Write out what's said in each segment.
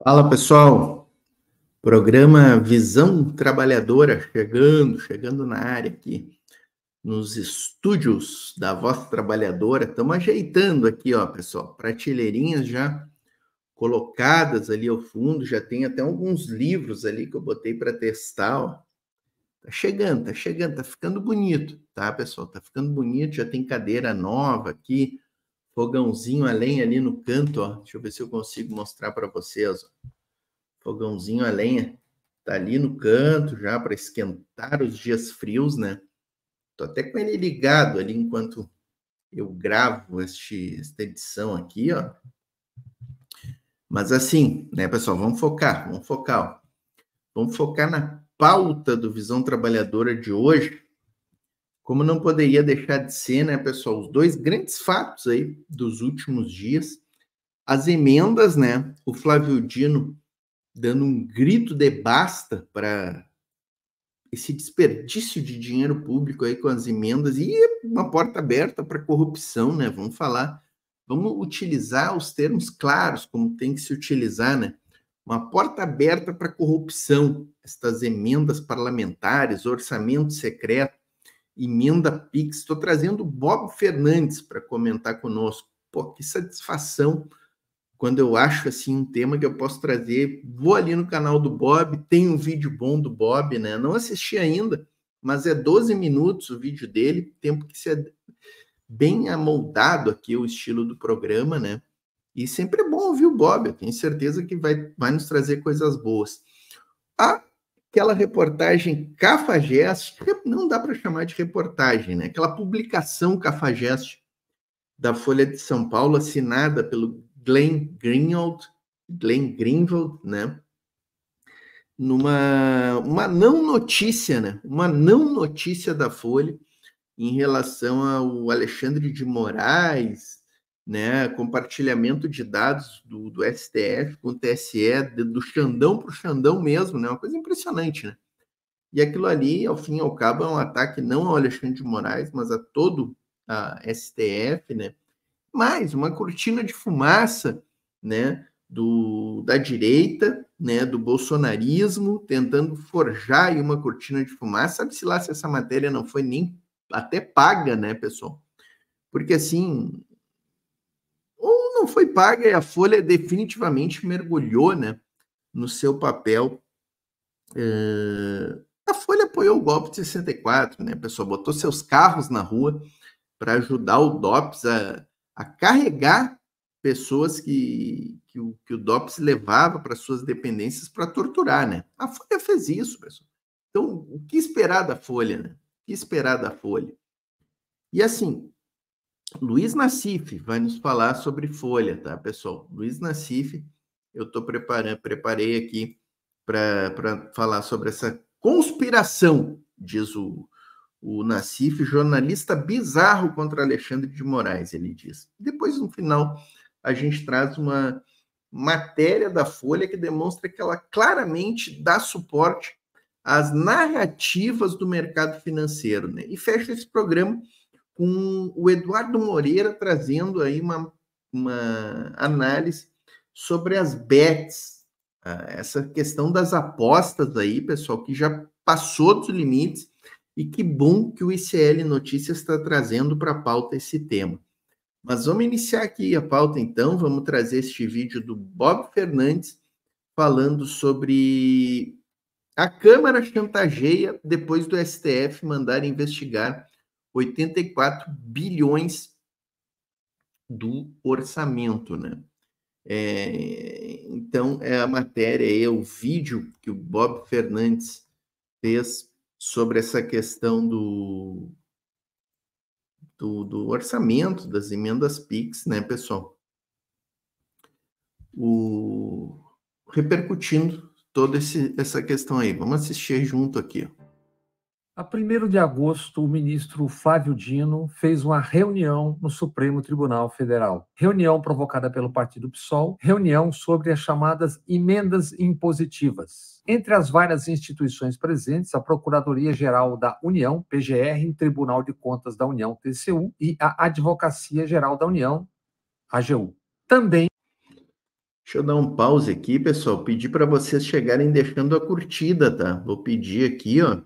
Fala pessoal, programa Visão Trabalhadora chegando na área aqui, nos estúdios da Voz Trabalhadora. Estamos ajeitando aqui, ó, pessoal, prateleirinhas já colocadas ali ao fundo, já tem até alguns livros ali que eu botei para testar, ó. Tá chegando, tá ficando bonito, tá, pessoal? Tá ficando bonito, já tem cadeira nova aqui, fogãozinho a lenha ali no canto, ó. Deixa eu ver se eu consigo mostrar para vocês, ó. Fogãozinho a lenha tá ali no canto já para esquentar os dias frios, né? Tô até com ele ligado ali enquanto eu gravo esta edição aqui, ó. Mas assim, né, pessoal, vamos focar, ó. Vamos focar na pauta do Visão Trabalhadora de hoje. Como não poderia deixar de ser, né, pessoal, os dois grandes fatos aí dos últimos dias, as emendas, né? O Flávio Dino dando um grito de basta para esse desperdício de dinheiro público aí com as emendas e uma porta aberta para corrupção, né? Vamos utilizar os termos claros, como tem que se utilizar, né? Uma porta aberta para corrupção, estas emendas parlamentares, orçamento secreto, emenda PIX. Estou trazendo o Bob Fernandes para comentar conosco. Pô, que satisfação quando eu acho assim um tema que eu posso trazer. Vou ali no canal do Bob, tem um vídeo bom do Bob, né? Não assisti ainda, mas é 12 minutos o vídeo dele, tempo que se é bem amoldado aqui o estilo do programa, né? E sempre é bom ouvir o Bob, eu tenho certeza que vai nos trazer coisas boas. Aquela reportagem Cafajeste, não dá para chamar de reportagem, né? Aquela publicação Cafajeste da Folha de São Paulo, assinada pelo Glenn Greenwald, né? Uma não notícia, né? Uma não notícia da Folha em relação ao Alexandre de Moraes, né? Compartilhamento de dados do STF com o TSE, do Xandão para o Xandão mesmo, né? Uma coisa impressionante, né? E aquilo ali, ao fim e ao cabo, é um ataque não ao Alexandre de Moraes, mas a todo a STF, né? Mais uma cortina de fumaça, né, da direita, né, do bolsonarismo, tentando forjar aí uma cortina de fumaça. Sabe-se lá se essa matéria não foi nem até paga, né, pessoal? Porque assim, ou não foi paga e a Folha definitivamente mergulhou, né, no seu papel. A Folha apoiou o golpe de 64, né, pessoal? Botou seus carros na rua para ajudar o DOPS a carregar pessoas que o DOPS levava para suas dependências para torturar, né? A Folha fez isso, pessoal. Então, o que esperar da Folha, né? O que esperar da Folha? E assim, Luiz Nassif vai nos falar sobre Folha, tá, pessoal? Luiz Nassif, eu preparei aqui para falar sobre essa conspiração, diz o Nassif, jornalista bizarro contra Alexandre de Moraes, ele diz. Depois, no final, a gente traz uma matéria da Folha que demonstra que ela claramente dá suporte às narrativas do mercado financeiro, né? E fecha esse programa com o Eduardo Moreira trazendo aí uma análise sobre as bets, essa questão das apostas aí, pessoal, que já passou dos limites. E que bom que o ICL Notícias está trazendo para a pauta esse tema. Mas vamos iniciar aqui a pauta, então. Vamos trazer este vídeo do Bob Fernandes falando sobre a Câmara chantageia depois do STF mandar investigar 84 bilhões do orçamento, né? Então, é a matéria, é o vídeo que o Bob Fernandes fez sobre essa questão do orçamento, das emendas PIX, né, pessoal? Repercutindo toda essa questão aí. Vamos assistir junto aqui. A 1º de agosto, o ministro Flávio Dino fez uma reunião no Supremo Tribunal Federal. Reunião provocada pelo partido PSOL, reunião sobre as chamadas emendas impositivas. Entre as várias instituições presentes, a Procuradoria-Geral da União, PGR, Tribunal de Contas da União, TCU, e a Advocacia Geral da União, AGU. Também Deixa eu dar um pause aqui, pessoal. Pedir para vocês chegarem deixando a curtida, tá? Vou pedir aqui, ó.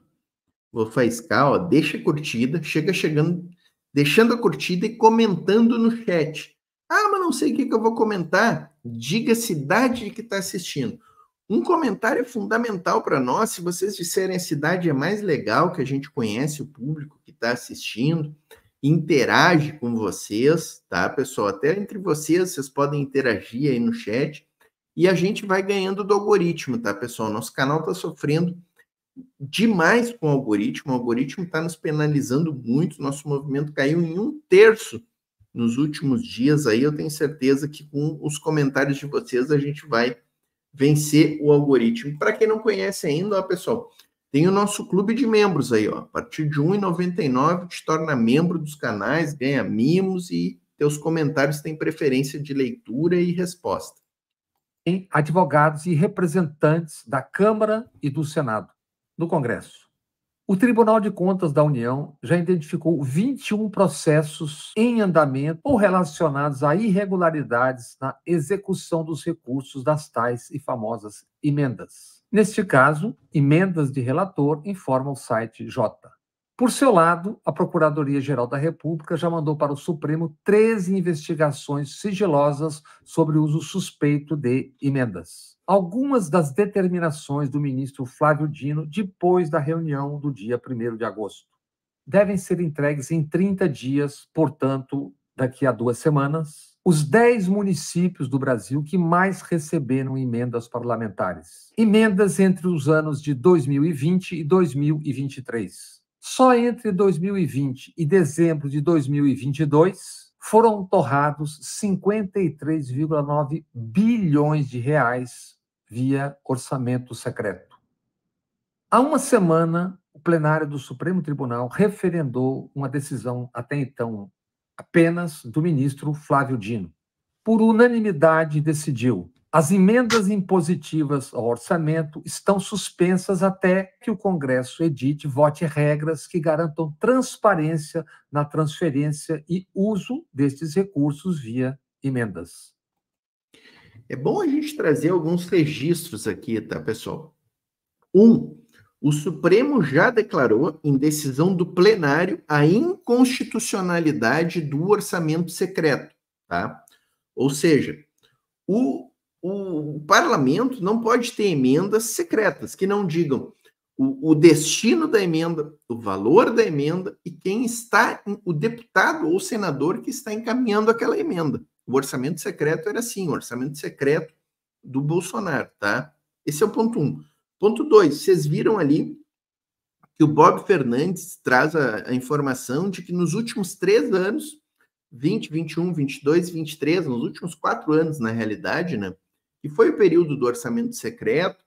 Vou faiscar, ó. Deixa a curtida, chega chegando, deixando a curtida e comentando no chat. Ah, mas não sei o que eu vou comentar. Diga a cidade que está assistindo. Um comentário é fundamental para nós. Se vocês disserem a cidade é mais legal, que a gente conhece o público que está assistindo, interage com vocês, tá, pessoal? Até entre vocês podem interagir aí no chat e a gente vai ganhando do algoritmo, tá, pessoal? Nosso canal está sofrendo demais com o algoritmo está nos penalizando muito, nosso movimento caiu em 1/3 nos últimos dias aí, eu tenho certeza que com os comentários de vocês a gente vai vencer o algoritmo. Para quem não conhece ainda, ó, pessoal, tem o nosso clube de membros aí, ó. A partir de R$ 1,99 te torna membro dos canais, ganha mimos e teus comentários têm preferência de leitura e resposta. Tem advogados e representantes da Câmara e do Senado, no Congresso. O Tribunal de Contas da União já identificou 21 processos em andamento ou relacionados a irregularidades na execução dos recursos das tais e famosas emendas. Neste caso, emendas de relator, informa o site J. Por seu lado, a Procuradoria-Geral da República já mandou para o Supremo 13 investigações sigilosas sobre uso suspeito de emendas. Algumas das determinações do ministro Flávio Dino depois da reunião do dia 1º de agosto devem ser entregues em 30 dias, portanto, daqui a 2 semanas, os 10 municípios do Brasil que mais receberam emendas parlamentares. Emendas entre os anos de 2020 e 2023. Só entre 2020 e dezembro de 2022 foram torrados 53,9 bilhões de reais via orçamento secreto. Há uma semana, o plenário do Supremo Tribunal referendou uma decisão até então apenas do ministro Flávio Dino. Por unanimidade, decidiu: as emendas impositivas ao orçamento estão suspensas até que o Congresso edite e vote regras que garantam transparência na transferência e uso destes recursos via emendas. É bom a gente trazer alguns registros aqui, tá, pessoal? O Supremo já declarou, em decisão do plenário, a inconstitucionalidade do orçamento secreto, tá? Ou seja, o parlamento não pode ter emendas secretas que não digam o destino da emenda, o valor da emenda e quem está, o deputado ou senador que está encaminhando aquela emenda. O orçamento secreto era assim, o orçamento secreto do Bolsonaro, tá? Esse é o ponto 1. Ponto 2, vocês viram ali que o Bob Fernandes traz a informação de que nos últimos 3 anos, 20, 21, 22 e 23, nos últimos 4 anos, na realidade, né, que foi o período do orçamento secreto,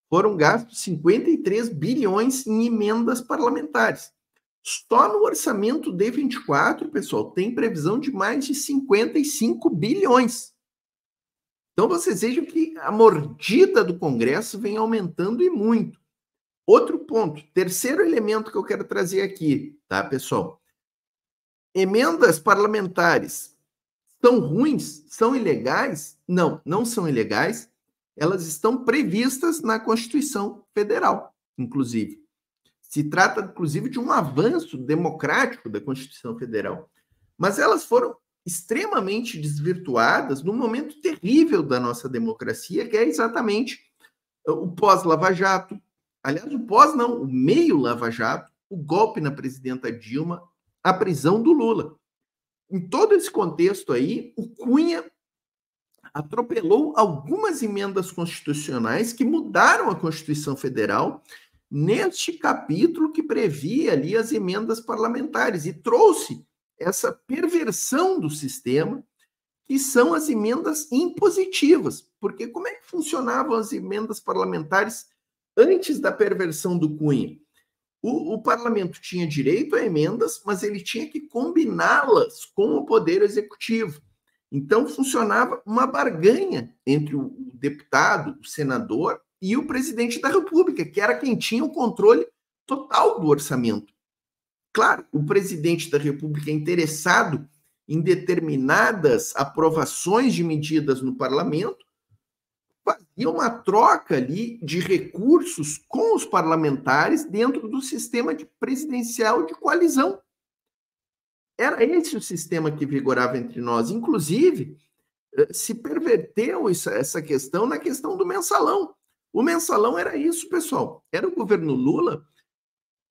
foram gastos 53 bilhões em emendas parlamentares. Só no orçamento de 24, pessoal, tem previsão de mais de 55 bilhões. Então, vocês vejam que a mordida do Congresso vem aumentando e muito. Outro ponto, terceiro elemento que eu quero trazer aqui, tá, pessoal? Emendas parlamentares são ruins? São ilegais? Não, não são ilegais. Elas estão previstas na Constituição Federal, inclusive. Se trata, inclusive, de um avanço democrático da Constituição Federal. Mas elas foram extremamente desvirtuadas num momento terrível da nossa democracia, que é exatamente o pós-Lava Jato. Aliás, o pós não, o meio Lava Jato, o golpe na presidenta Dilma, a prisão do Lula. Em todo esse contexto aí, o Cunha atropelou algumas emendas constitucionais que mudaram a Constituição Federal neste capítulo que previa ali as emendas parlamentares e trouxe essa perversão do sistema, que são as emendas impositivas. Porque como é que funcionavam as emendas parlamentares antes da perversão do Cunha? O parlamento tinha direito a emendas, mas ele tinha que combiná-las com o poder executivo. Então, funcionava uma barganha entre o deputado, o senador e o presidente da República, que era quem tinha o controle total do orçamento. Claro, o presidente da República é interessado em determinadas aprovações de medidas no parlamento, fazia uma troca ali de recursos com os parlamentares dentro do sistema presidencial de coalizão. Era esse o sistema que vigorava entre nós. Inclusive, se perverteu essa questão na questão do mensalão. O mensalão era isso, pessoal. Era o governo Lula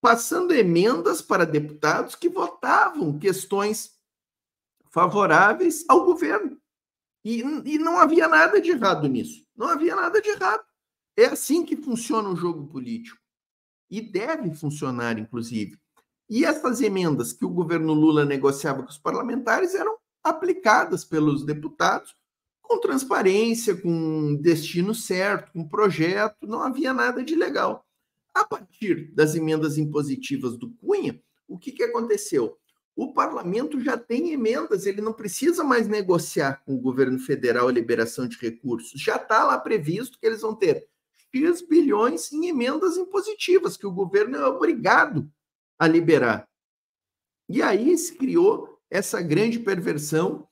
passando emendas para deputados que votavam questões favoráveis ao governo. E não havia nada de errado nisso. Não havia nada de errado. É assim que funciona o jogo político. E deve funcionar, inclusive. E essas emendas que o governo Lula negociava com os parlamentares eram aplicadas pelos deputados com transparência, com destino certo, com projeto, não havia nada de ilegal. A partir das emendas impositivas do Cunha, o que aconteceu? O parlamento já tem emendas, ele não precisa mais negociar com o governo federal a liberação de recursos. Já está lá previsto que eles vão ter X bilhões em emendas impositivas, que o governo é obrigado a liberar. E aí se criou essa grande perversão,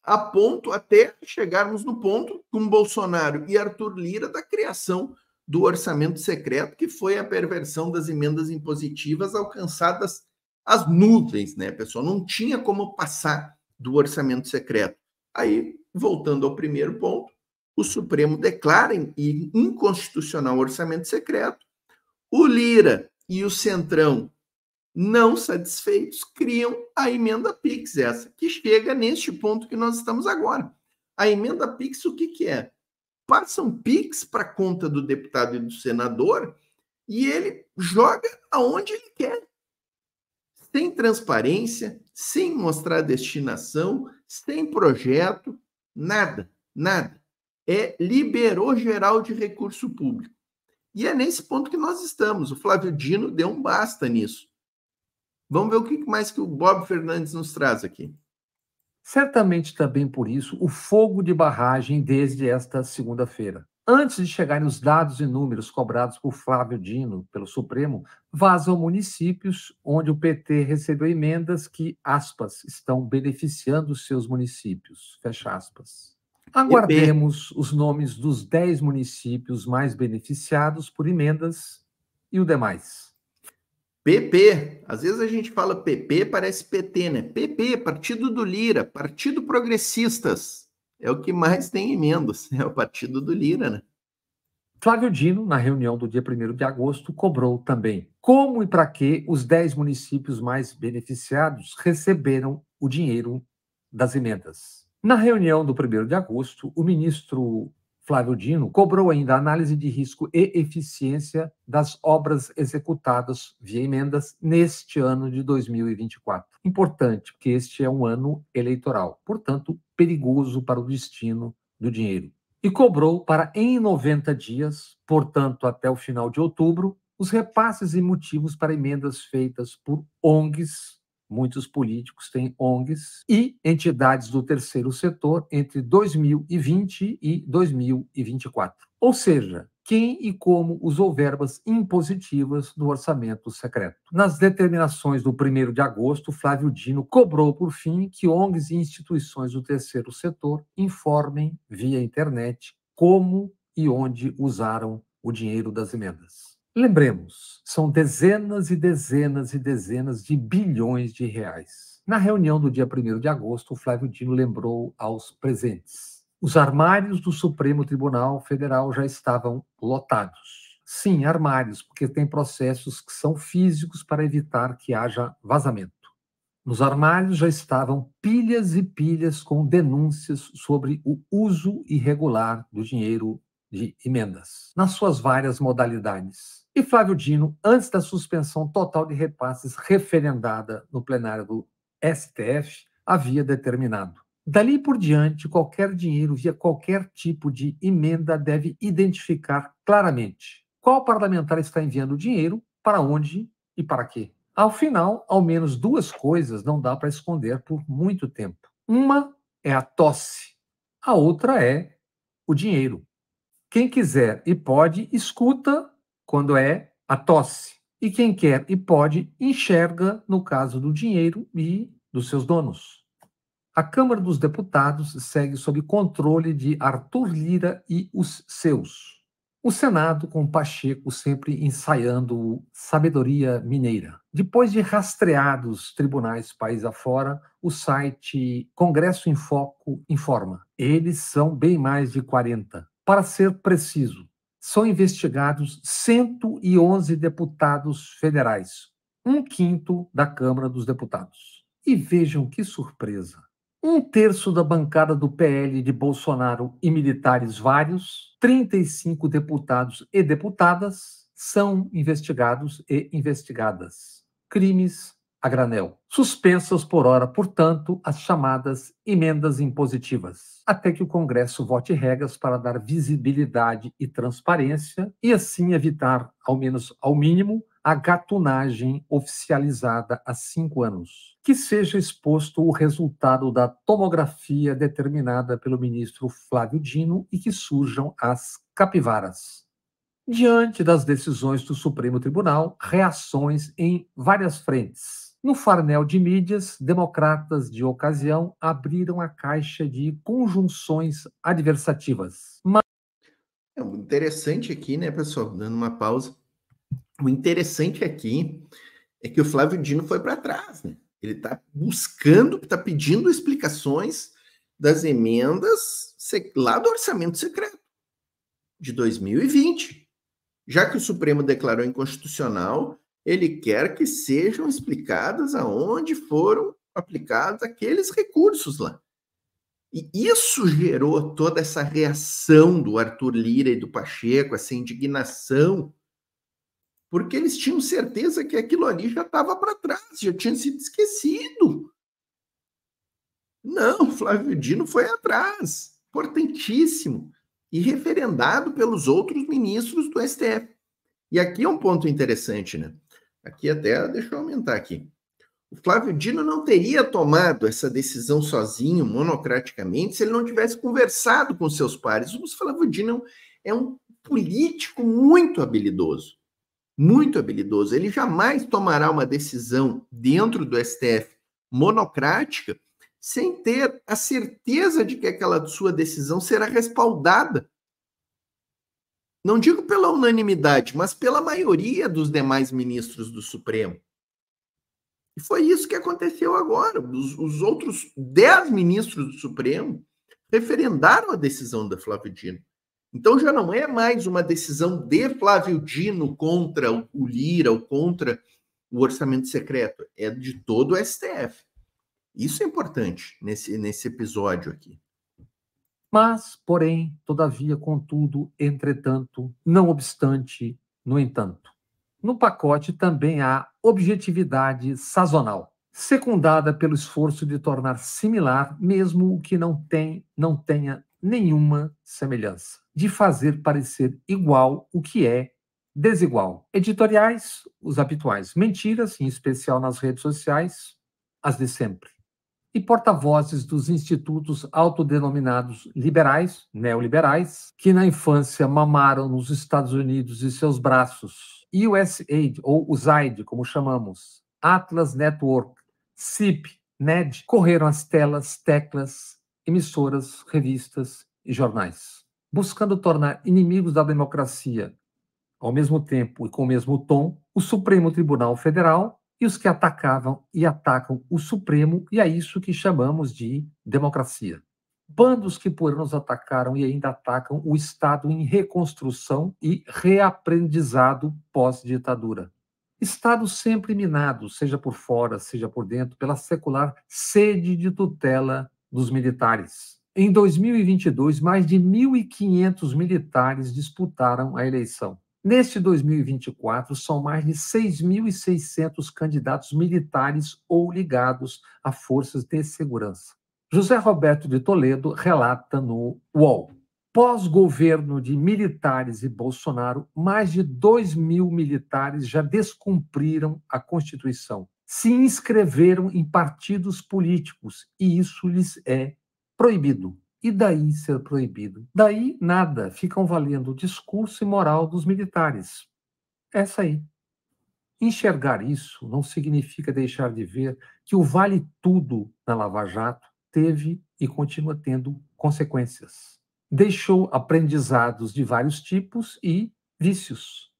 a ponto até chegarmos no ponto com Bolsonaro e Arthur Lira da criação do orçamento secreto, que foi a perversão das emendas impositivas alcançadas às nuvens, né, pessoal? Não tinha como passar do orçamento secreto. Aí, voltando ao primeiro ponto, o Supremo declara inconstitucional o orçamento secreto. O Lira e o Centrão, não satisfeitos, criam a emenda PIX, essa, que chega neste ponto que nós estamos agora. A emenda PIX, o que é? Passa um PIX para a conta do deputado e do senador e ele joga aonde ele quer. Sem transparência, sem mostrar destinação, sem projeto, nada, nada. Liberou geral de recurso público. E é nesse ponto que nós estamos. O Flávio Dino deu um basta nisso. Vamos ver o que mais que o Bob Fernandes nos traz aqui. Certamente também por isso, o fogo de barragem desde esta segunda-feira. Antes de chegarem os dados e números cobrados por Flávio Dino pelo Supremo, vazam municípios onde o PT recebeu emendas que, aspas, estão beneficiando os seus municípios, fecha aspas. Aguardemos os nomes dos 10 municípios mais beneficiados por emendas e o demais. PP, às vezes a gente fala PP, parece PT, né? PP, Partido do Lira, Partido Progressistas, é o que mais tem emendas, é o Partido do Lira, né? Flávio Dino, na reunião do dia 1º de agosto, cobrou também como e para que os 10 municípios mais beneficiados receberam o dinheiro das emendas. Na reunião do 1º de agosto, o ministro Flávio Dino cobrou ainda a análise de risco e eficiência das obras executadas via emendas neste ano de 2024. Importante, porque este é um ano eleitoral, portanto, perigoso para o destino do dinheiro. E cobrou para, em 90 dias, portanto, até o final de outubro, os repasses e motivos para emendas feitas por ONGs, muitos políticos têm ONGs, e entidades do terceiro setor entre 2020 e 2024. Ou seja, quem e como usou verbas impositivas do orçamento secreto. Nas determinações do 1º de agosto, Flávio Dino cobrou, por fim, que ONGs e instituições do terceiro setor informem via internet como e onde usaram o dinheiro das emendas. Lembremos, são dezenas e dezenas e dezenas de bilhões de reais. Na reunião do dia 1º de agosto, Flávio Dino lembrou aos presentes: os armários do Supremo Tribunal Federal já estavam lotados. Sim, armários, porque tem processos que são físicos para evitar que haja vazamento. Nos armários já estavam pilhas e pilhas com denúncias sobre o uso irregular do dinheiro de emendas, nas suas várias modalidades. E Flávio Dino, antes da suspensão total de repasses referendada no plenário do STF, havia determinado: dali por diante, qualquer dinheiro via qualquer tipo de emenda deve identificar claramente qual parlamentar está enviando o dinheiro, para onde e para quê. Ao final, ao menos 2 coisas não dá para esconder por muito tempo. Uma é a tosse, a outra é o dinheiro. Quem quiser e pode, escuta quando é a tosse. E quem quer e pode, enxerga no caso do dinheiro e dos seus donos. A Câmara dos Deputados segue sob controle de Arthur Lira e os seus. O Senado, com Pacheco sempre ensaiando sabedoria mineira. Depois de rastreados tribunais país afora, o site Congresso em Foco informa. Eles são bem mais de 40. Para ser preciso, são investigados 111 deputados federais, um quinto da Câmara dos Deputados. E vejam que surpresa. Um terço da bancada do PL de Bolsonaro e militares vários, 35 deputados e deputadas, são investigados e investigadas. Crimes a granel. Suspensas por hora, portanto, as chamadas emendas impositivas, até que o Congresso vote regras para dar visibilidade e transparência e assim evitar, ao menos ao mínimo, a gatunagem oficializada há 5 anos. Que seja exposto o resultado da tomografia determinada pelo ministro Flávio Dino e que surjam as capivaras. Diante das decisões do Supremo Tribunal, reações em várias frentes. No farnel de mídias, democratas de ocasião abriram a caixa de conjunções adversativas. O interessante aqui, né, pessoal, dando uma pausa, o interessante aqui é que o Flávio Dino foi para trás, né? Ele está buscando, está pedindo explicações das emendas lá do orçamento secreto de 2020. Já que o Supremo declarou inconstitucional, ele quer que sejam explicadas aonde foram aplicados aqueles recursos lá. E isso gerou toda essa reação do Arthur Lira e do Pacheco, essa indignação, porque eles tinham certeza que aquilo ali já estava para trás, já tinha sido esquecido. Não, Flávio Dino foi atrás, importantíssimo, e referendado pelos outros ministros do STF. E aqui é um ponto interessante, né? Aqui até, deixa eu aumentar aqui. O Flávio Dino não teria tomado essa decisão sozinho, monocraticamente, se ele não tivesse conversado com seus pares. O Flávio Dino é um político muito habilidoso. Muito habilidoso. Ele jamais tomará uma decisão dentro do STF monocrática sem ter a certeza de que aquela sua decisão será respaldada. Não digo pela unanimidade, mas pela maioria dos demais ministros do Supremo. E foi isso que aconteceu agora. Os outros 10 ministros do Supremo referendaram a decisão da Flávio Dino. Então já não é mais uma decisão de Flávio Dino contra o Lira ou contra o orçamento secreto, é de todo o STF. Isso é importante nesse episódio aqui. Mas, porém, todavia, contudo, entretanto, não obstante, no entanto, no pacote também há objetividade sazonal, secundada pelo esforço de tornar similar mesmo o que não tenha nenhuma semelhança, de fazer parecer igual o que é desigual. Editoriais, os habituais. Mentiras, em especial nas redes sociais, as de sempre. E porta-vozes dos institutos autodenominados liberais, neoliberais, que na infância mamaram nos Estados Unidos e seus braços, USAID, ou USAID, como chamamos, Atlas Network, CIP, NED, correram as teclas, emissoras, revistas e jornais, buscando tornar inimigos da democracia, ao mesmo tempo e com o mesmo tom, o Supremo Tribunal Federal e os que atacavam e atacam o Supremo, e é isso que chamamos de democracia. Bandos que por anos atacaram e ainda atacam o Estado em reconstrução e reaprendizado pós-ditadura. Estado sempre minado, seja por fora, seja por dentro, pela secular sede de tutela dos militares. Em 2022, mais de 1.500 militares disputaram a eleição. Neste 2024, são mais de 6.600 candidatos militares ou ligados a forças de segurança. José Roberto de Toledo relata no UOL. Pós-governo de militares e Bolsonaro, mais de 2.000 militares já descumpriram a Constituição, se inscreveram em partidos políticos e isso lhes é proibido. E daí ser proibido? Daí nada, ficam valendo o discurso e moral dos militares. Essa aí. Enxergar isso não significa deixar de ver que o vale tudo na Lava Jato teve e continua tendo consequências. Deixou aprendizados de vários tipos e vícios.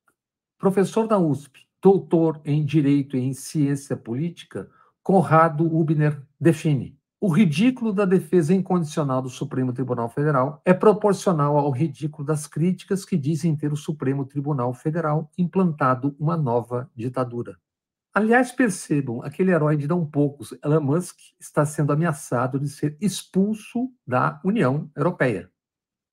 Professor da USP, doutor em Direito e em Ciência Política, Conrado Hübner define: o ridículo da defesa incondicional do Supremo Tribunal Federal é proporcional ao ridículo das críticas que dizem ter o Supremo Tribunal Federal implantado uma nova ditadura. Aliás, percebam, aquele herói de não poucos, Elon Musk, está sendo ameaçado de ser expulso da União Europeia.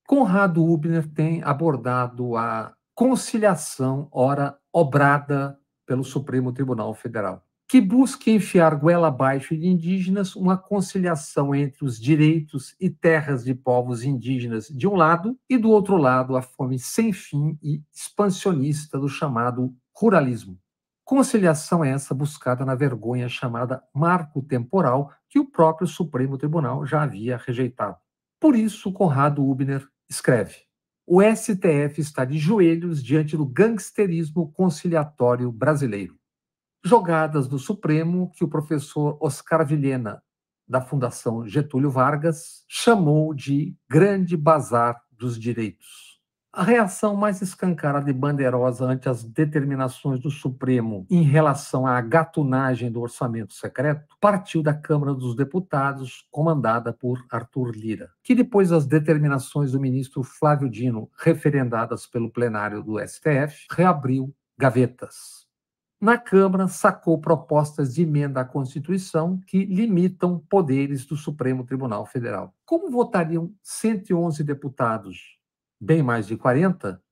Conrado Hübner tem abordado a conciliação, ora obrada pelo Supremo Tribunal Federal, que busca enfiar goela abaixo de indígenas uma conciliação entre os direitos e terras de povos indígenas de um lado e do outro lado a fome sem fim e expansionista do chamado ruralismo. Conciliação essa buscada na vergonha chamada marco temporal que o próprio Supremo Tribunal já havia rejeitado. Por isso, Conrado Hübner escreve: o STF está de joelhos diante do gangsterismo conciliatório brasileiro. Jogadas do Supremo que o professor Oscar Vilhena, da Fundação Getúlio Vargas, chamou de grande bazar dos direitos. A reação mais escancarada e bandeirosa ante as determinações do Supremo em relação à gatunagem do orçamento secreto partiu da Câmara dos Deputados, comandada por Arthur Lira, que depois das determinações do ministro Flávio Dino, referendadas pelo plenário do STF, reabriu gavetas. Na Câmara, sacou propostas de emenda à Constituição que limitam poderes do Supremo Tribunal Federal. Como votariam 111 deputados, bem mais de 40,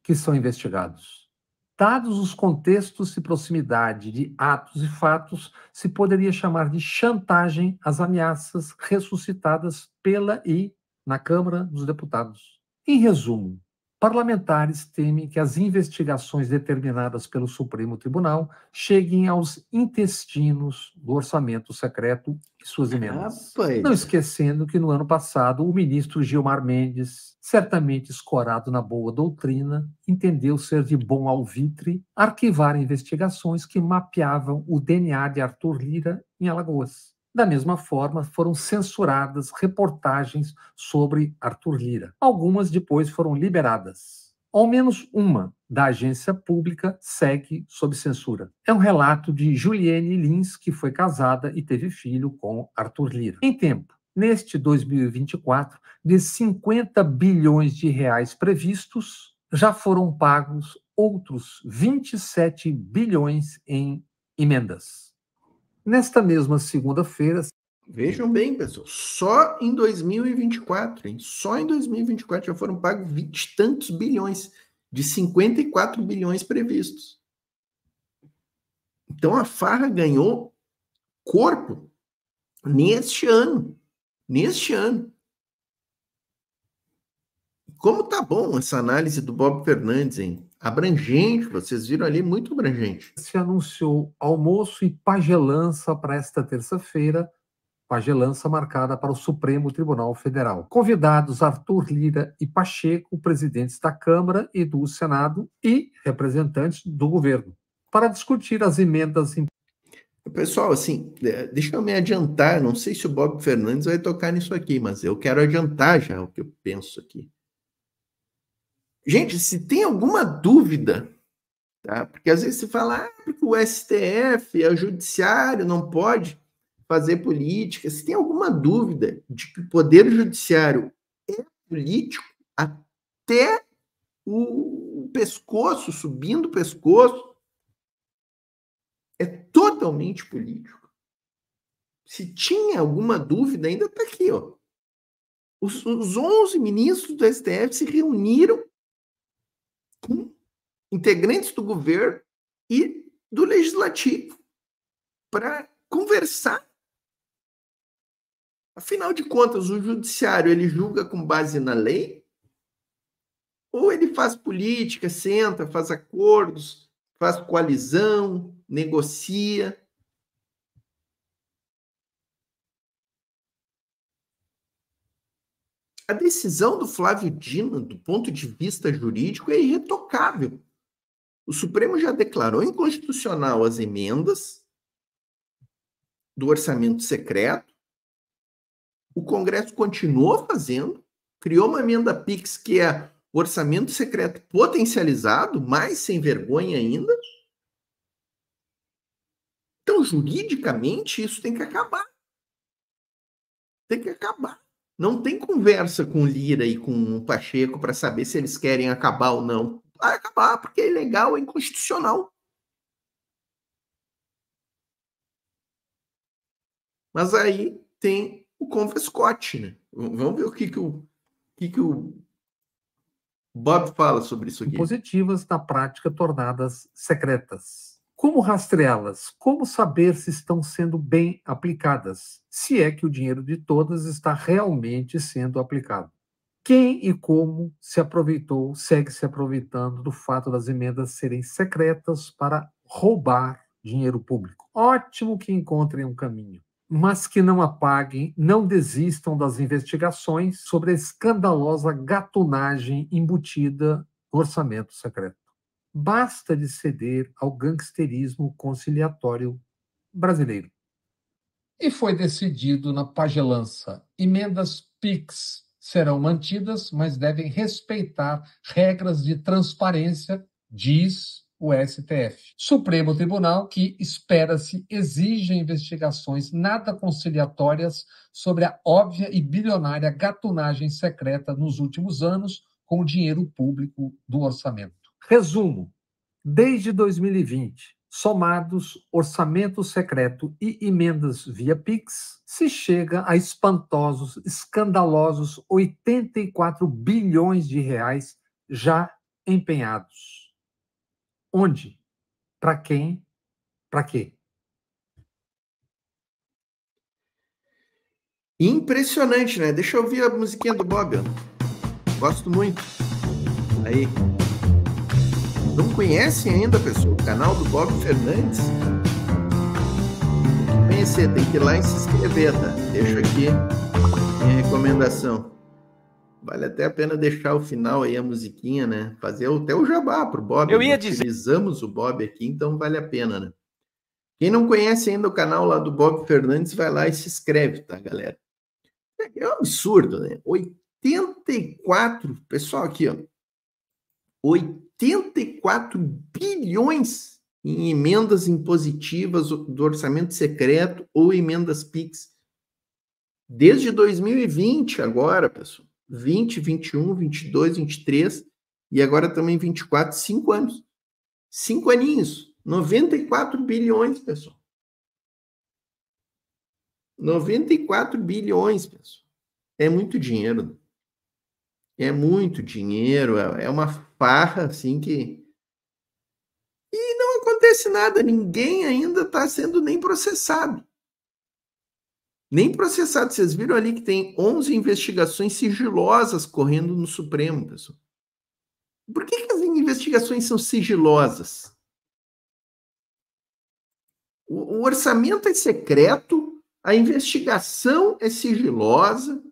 que são investigados? Dados os contextos e proximidade de atos e fatos, se poderia chamar de chantagem às ameaças ressuscitadas pela e na Câmara dos Deputados. Em resumo, parlamentares temem que as investigações determinadas pelo Supremo Tribunal cheguem aos intestinos do orçamento secreto e suas emendas. Não esquecendo que no ano passado o ministro Gilmar Mendes, certamente escorado na boa doutrina, entendeu ser de bom alvitre arquivar investigações que mapeavam o DNA de Arthur Lira em Alagoas. Da mesma forma, foram censuradas reportagens sobre Arthur Lira. Algumas depois foram liberadas. Ao menos uma da agência pública segue sob censura. É um relato de Juliane Lins, que foi casada e teve filho com Arthur Lira. Em tempo, neste 2024, de 50 bilhões de reais previstos, já foram pagos outros 27 bilhões em emendas. Nesta mesma segunda-feira... Vejam bem, pessoal, só em 2024, hein? Só em 2024 já foram pagos 20 e tantos bilhões, de 54 bilhões previstos. Então a farra ganhou corpo neste ano. Neste ano. Como tá bom essa análise do Bob Fernandes, hein? Abrangente, vocês viram ali, muito abrangente. Se anunciou almoço e pagelança para esta terça-feira, pagelança marcada para o Supremo Tribunal Federal. Convidados Arthur Lira e Pacheco, presidentes da Câmara e do Senado e representantes do governo, para discutir as emendas. Pessoal, assim, deixa eu me adiantar, não sei se o Bob Fernandes vai tocar nisso aqui, mas eu quero adiantar já o que eu penso aqui. Gente, se tem alguma dúvida, tá? Porque às vezes se fala porque o STF, o Judiciário, não pode fazer política. Se tem alguma dúvida de que o Poder Judiciário é político até o pescoço, subindo o pescoço, é totalmente político. Se tinha alguma dúvida, ainda está aqui, ó. Os 11 ministros do STF se reuniram com integrantes do governo e do legislativo para conversar. Afinal de contas, o judiciário ele julga com base na lei ou ele faz política, senta, faz acordos, faz coalizão, negocia? A decisão do Flávio Dino, do ponto de vista jurídico, é irretocável. O Supremo já declarou inconstitucional as emendas do orçamento secreto O Congresso continuou fazendo, criou uma emenda PIX que é orçamento secreto potencializado, mais sem vergonha ainda. Então, juridicamente, isso tem que acabar. Tem que acabar. Não tem conversa com o Lira e com o Pacheco para saber se eles querem acabar ou não. Vai acabar porque é ilegal, é inconstitucional. Mas aí tem o confiscote, né? Vamos ver o que o Bob fala sobre isso aqui. Positivas, na prática, tornadas secretas. Como rastreá-las? Como saber se estão sendo bem aplicadas? Se é que o dinheiro de todas está realmente sendo aplicado. Quem e como se aproveitou, segue se aproveitando do fato das emendas serem secretas para roubar dinheiro público. Ótimo que encontrem um caminho, mas que não apaguem, não desistam das investigações sobre a escandalosa gatunagem embutida no orçamento secreto. Basta de ceder ao gangsterismo conciliatório brasileiro. E foi decidido na pagelança: emendas PIX serão mantidas, mas devem respeitar regras de transparência, diz o STF. Supremo Tribunal, que espera-se exija investigações nada conciliatórias sobre a óbvia e bilionária gatunagem secreta nos últimos anos com o dinheiro público do orçamento. Resumo: desde 2020, somados orçamento secreto e emendas via PIX, se chega a espantosos, escandalosos 84 bilhões de reais já empenhados. Onde? Para quem? Para quê? Impressionante, né? Deixa eu ouvir a musiquinha do Bob. Gosto muito. Aí. Não conhecem ainda, pessoal, o canal do Bob Fernandes? Tem que conhecer, tem que ir lá e se inscrever, tá? Deixo aqui minha recomendação. Vale até a pena deixar o final aí a musiquinha, né? Fazer até o jabá pro Bob. Utilizamos o Bob aqui, então vale a pena, né? Quem não conhece ainda o canal lá do Bob Fernandes, vai lá e se inscreve, tá, galera? É um absurdo, né? 84, pessoal, aqui, ó. 84 bilhões em emendas impositivas do orçamento secreto ou emendas PIX. Desde 2020 agora, pessoal. 20, 21, 22, 23 e agora também 24, 5 anos. 5 aninhos. 94 bilhões, pessoal. 94 bilhões, pessoal. É muito dinheiro. É muito dinheiro. É uma farra, assim, que... E não acontece nada. Ninguém ainda está sendo nem processado. Nem processado. Vocês viram ali que tem 11 investigações sigilosas correndo no Supremo, pessoal. Por que as investigações são sigilosas? O orçamento é secreto, a investigação é sigilosa.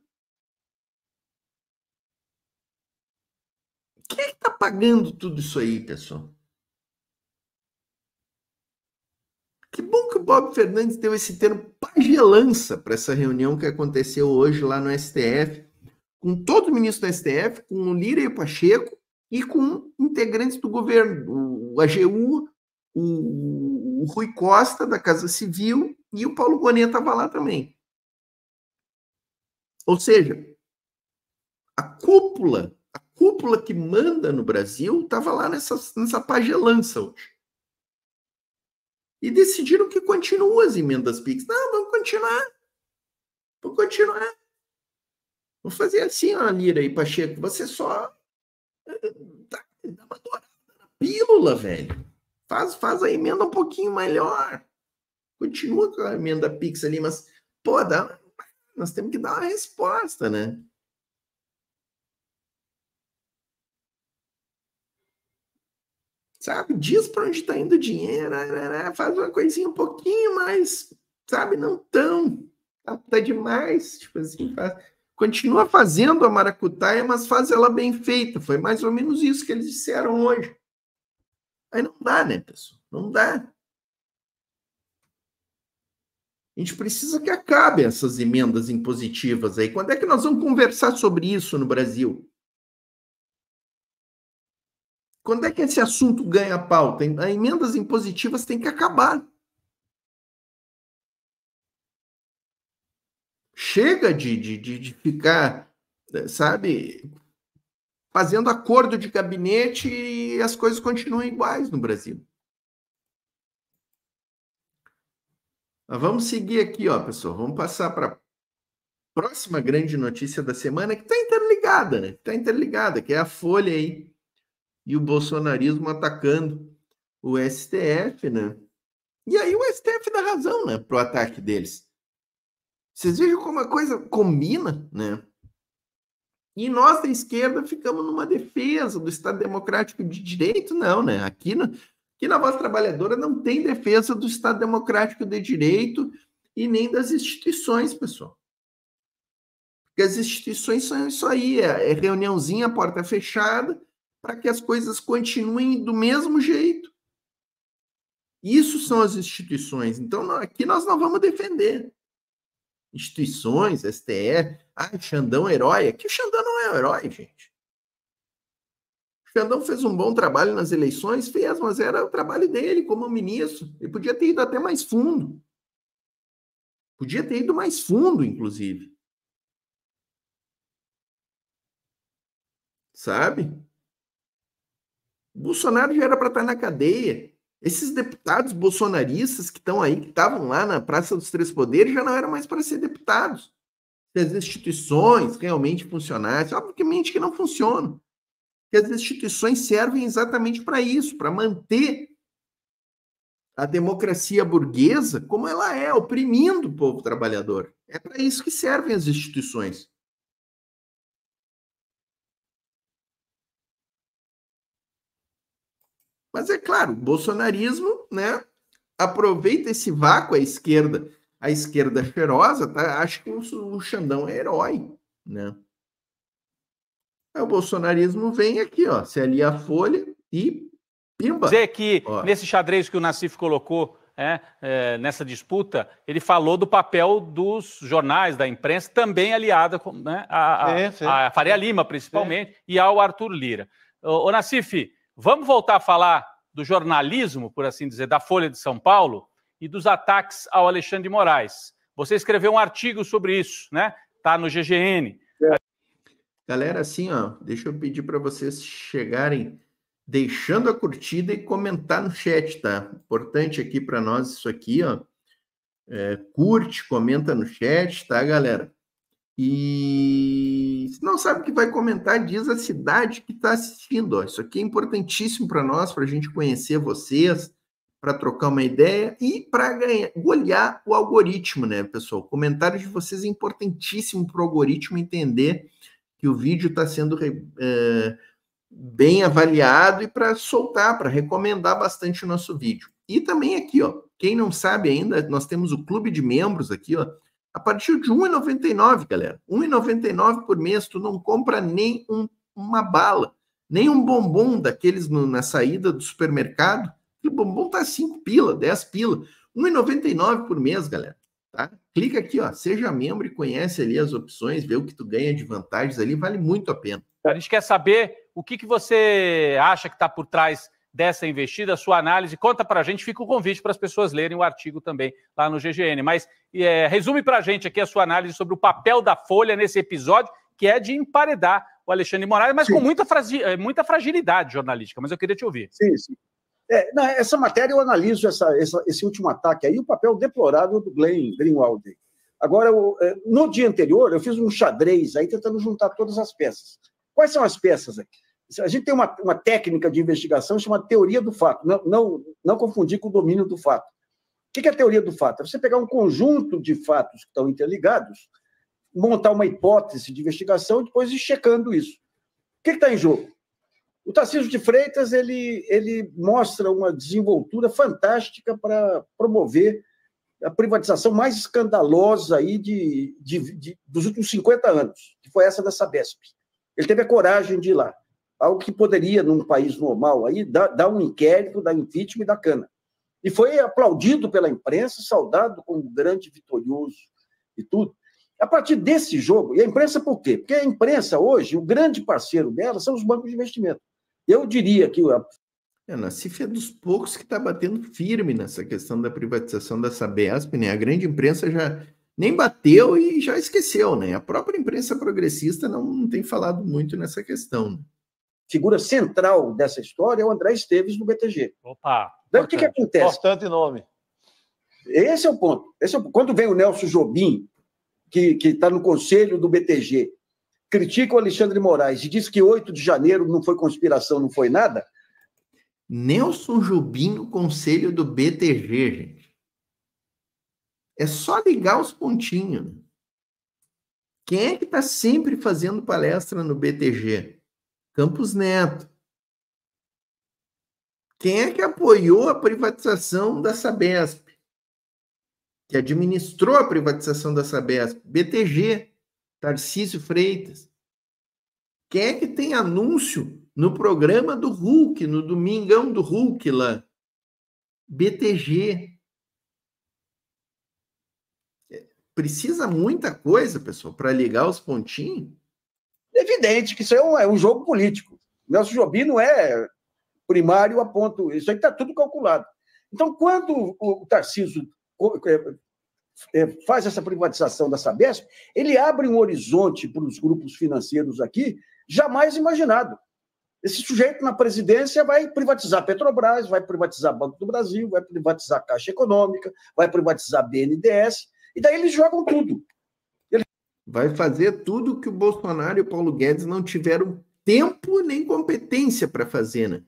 Quem é que está pagando tudo isso aí, pessoal? Que bom que o Bob Fernandes deu esse termo pagelança para essa reunião que aconteceu hoje lá no STF, com todo o ministro do STF, com o Lira e o Pacheco, e com integrantes do governo, o AGU, o Rui Costa, da Casa Civil, e o Paulo Gonet estava lá também. Ou seja, a cúpula que manda no Brasil estava lá nessa pagelança hoje. E decidiram que continuam as emendas PIX. Não, vamos continuar. Vamos continuar. Vamos fazer assim, ó, Lira e Pacheco. Você só dá uma dourada na pílula, velho. Faz a emenda um pouquinho melhor. Continua com a emenda PIX ali, mas, pô, nós temos que dar uma resposta, né? Sabe? Diz para onde está indo o dinheiro, faz uma coisinha um pouquinho mais, sabe? Não tão. Tá demais. Tipo assim, continua fazendo a maracutaia, mas faz ela bem feita. Foi mais ou menos isso que eles disseram hoje. Aí não dá, né, pessoal? Não dá. A gente precisa que acabe essas emendas impositivas aí. Quando é que nós vamos conversar sobre isso no Brasil? Quando é que esse assunto ganha pauta? As emendas impositivas têm que acabar. Chega de ficar, sabe, fazendo acordo de gabinete e as coisas continuam iguais no Brasil. Mas vamos seguir aqui, ó, pessoal. Vamos passar para a próxima grande notícia da semana, que está interligada, né? Está interligada, que é a Folha aí. E o bolsonarismo atacando o STF, né? E aí o STF dá razão, né, pro ataque deles. Vocês vejam como a coisa combina, né? E nós da esquerda ficamos numa defesa do Estado Democrático de Direito, não, né? Aqui na Voz Trabalhadora não tem defesa do Estado Democrático de Direito e nem das instituições, pessoal. Porque as instituições são isso aí, é reuniãozinha, porta fechada, para que as coisas continuem do mesmo jeito. Isso são as instituições. Então, aqui nós não vamos defender instituições, STF. Ah, Xandão herói. Aqui o Xandão não é herói, gente. O Xandão fez um bom trabalho nas eleições, fez, mas era o trabalho dele como ministro. Ele podia ter ido até mais fundo. Podia ter ido mais fundo, inclusive. Sabe? O Bolsonaro já era para estar na cadeia. Esses deputados bolsonaristas que estão aí, que estavam lá na Praça dos Três Poderes, já não eram mais para ser deputados. Se as instituições realmente funcionassem, obviamente que não funcionam. Porque as instituições servem exatamente para isso, para manter a democracia burguesa como ela é, oprimindo o povo trabalhador. É para isso que servem as instituições. Mas é claro, o bolsonarismo, né, aproveita esse vácuo à esquerda. A esquerda cheirosa, tá? Acha que o Xandão é herói, né? Aí o bolsonarismo vem aqui, ó, se alia a Folha e pimba. Dizer que nesse xadrez que o Nassif colocou, nessa disputa, ele falou do papel dos jornais, da imprensa, também aliada com, né, a Faria Lima, principalmente, e ao Arthur Lira. Ô Nassif, vamos voltar a falar do jornalismo, por assim dizer, da Folha de São Paulo e dos ataques ao Alexandre de Moraes. Você escreveu um artigo sobre isso, né? Tá no GGN. Galera, assim, ó, deixa eu pedir para vocês chegarem deixando a curtida e comentar no chat, tá? Importante aqui para nós isso aqui, ó. Curte, comenta no chat, tá, galera? E se não sabe o que vai comentar, diz a cidade que está assistindo, ó. Isso aqui é importantíssimo para nós, para a gente conhecer vocês, para trocar uma ideia e para olhar o algoritmo, né, pessoal? O comentário de vocês é importantíssimo para o algoritmo entender que o vídeo está sendo bem avaliado e para soltar, para recomendar bastante o nosso vídeo. E também aqui, ó, quem não sabe ainda, nós temos o clube de membros aqui, ó, a partir de R$ 1,99, galera. R$ 1,99 por mês, tu não compra nem uma bala, nem um bombom daqueles na saída do supermercado. O bombom tá 5 pila, 10 pila. R$ 1,99 por mês, galera. Tá? Clica aqui, ó, seja membro e conhece ali as opções, vê o que tu ganha de vantagens ali, vale muito a pena. A gente quer saber o que você acha que está por trás dessa investida, a sua análise. Conta para a gente, fica o convite para as pessoas lerem o artigo também lá no GGN. Mas resume para a gente aqui a sua análise sobre o papel da Folha nesse episódio, que é de emparedar o Alexandre de Moraes, mas sim, com muita fragilidade jornalística. Mas eu queria te ouvir. Sim, sim. Essa matéria eu analiso esse último ataque aí, o papel deplorável do Glenn Greenwald. Agora, no dia anterior, eu fiz um xadrez aí tentando juntar todas as peças. Quais são as peças aqui? A gente tem uma técnica de investigação chamada teoria do fato. Não confundir com o domínio do fato. O que é a teoria do fato? É você pegar um conjunto de fatos que estão interligados, montar uma hipótese de investigação e depois ir checando isso. O que está em jogo? O Tarcísio de Freitas ele mostra uma desenvoltura fantástica para promover a privatização mais escandalosa aí dos últimos 50 anos, que foi essa da Sabesp. Ele teve a coragem de ir lá. Algo que poderia, num país normal, aí, dar um inquérito, dar impeachment e dar cana. E foi aplaudido pela imprensa, saudado como grande vitorioso e tudo. A partir desse jogo, e a imprensa por quê? Porque a imprensa hoje, o grande parceiro dela são os bancos de investimento. Eu diria que... A Nassif é dos poucos que está batendo firme nessa questão da privatização da Sabesp, né? A grande imprensa já nem bateu e já esqueceu, né? A própria imprensa progressista não tem falado muito nessa questão. Figura central dessa história é o André Esteves, do BTG. Opa! Daí o que acontece? Importante nome. Esse é o ponto. Quando vem o Nelson Jobim, que está no conselho do BTG, critica o Alexandre Moraes e diz que 8 de janeiro não foi conspiração, não foi nada. Nelson Jobim no conselho do BTG, gente. É só ligar os pontinhos. Quem é que está sempre fazendo palestra no BTG? Campos Neto. Quem é que apoiou a privatização da Sabesp? Que administrou a privatização da Sabesp? BTG, Tarcísio Freitas. Quem é que tem anúncio no programa do Hulk, no Domingão do Hulk lá? BTG. Precisa muita coisa, pessoal, para ligar os pontinhos. É evidente que isso é um jogo político. Nelson Jobim não é primário a ponto... Isso aí está tudo calculado. Então, quando o Tarcísio faz essa privatização da Sabesp, ele abre um horizonte para os grupos financeiros aqui jamais imaginado. Esse sujeito na presidência vai privatizar a Petrobras, vai privatizar Banco do Brasil, vai privatizar a Caixa Econômica, vai privatizar a BNDES, e daí eles jogam tudo. Vai fazer tudo que o Bolsonaro e o Paulo Guedes não tiveram tempo nem competência para fazer, né?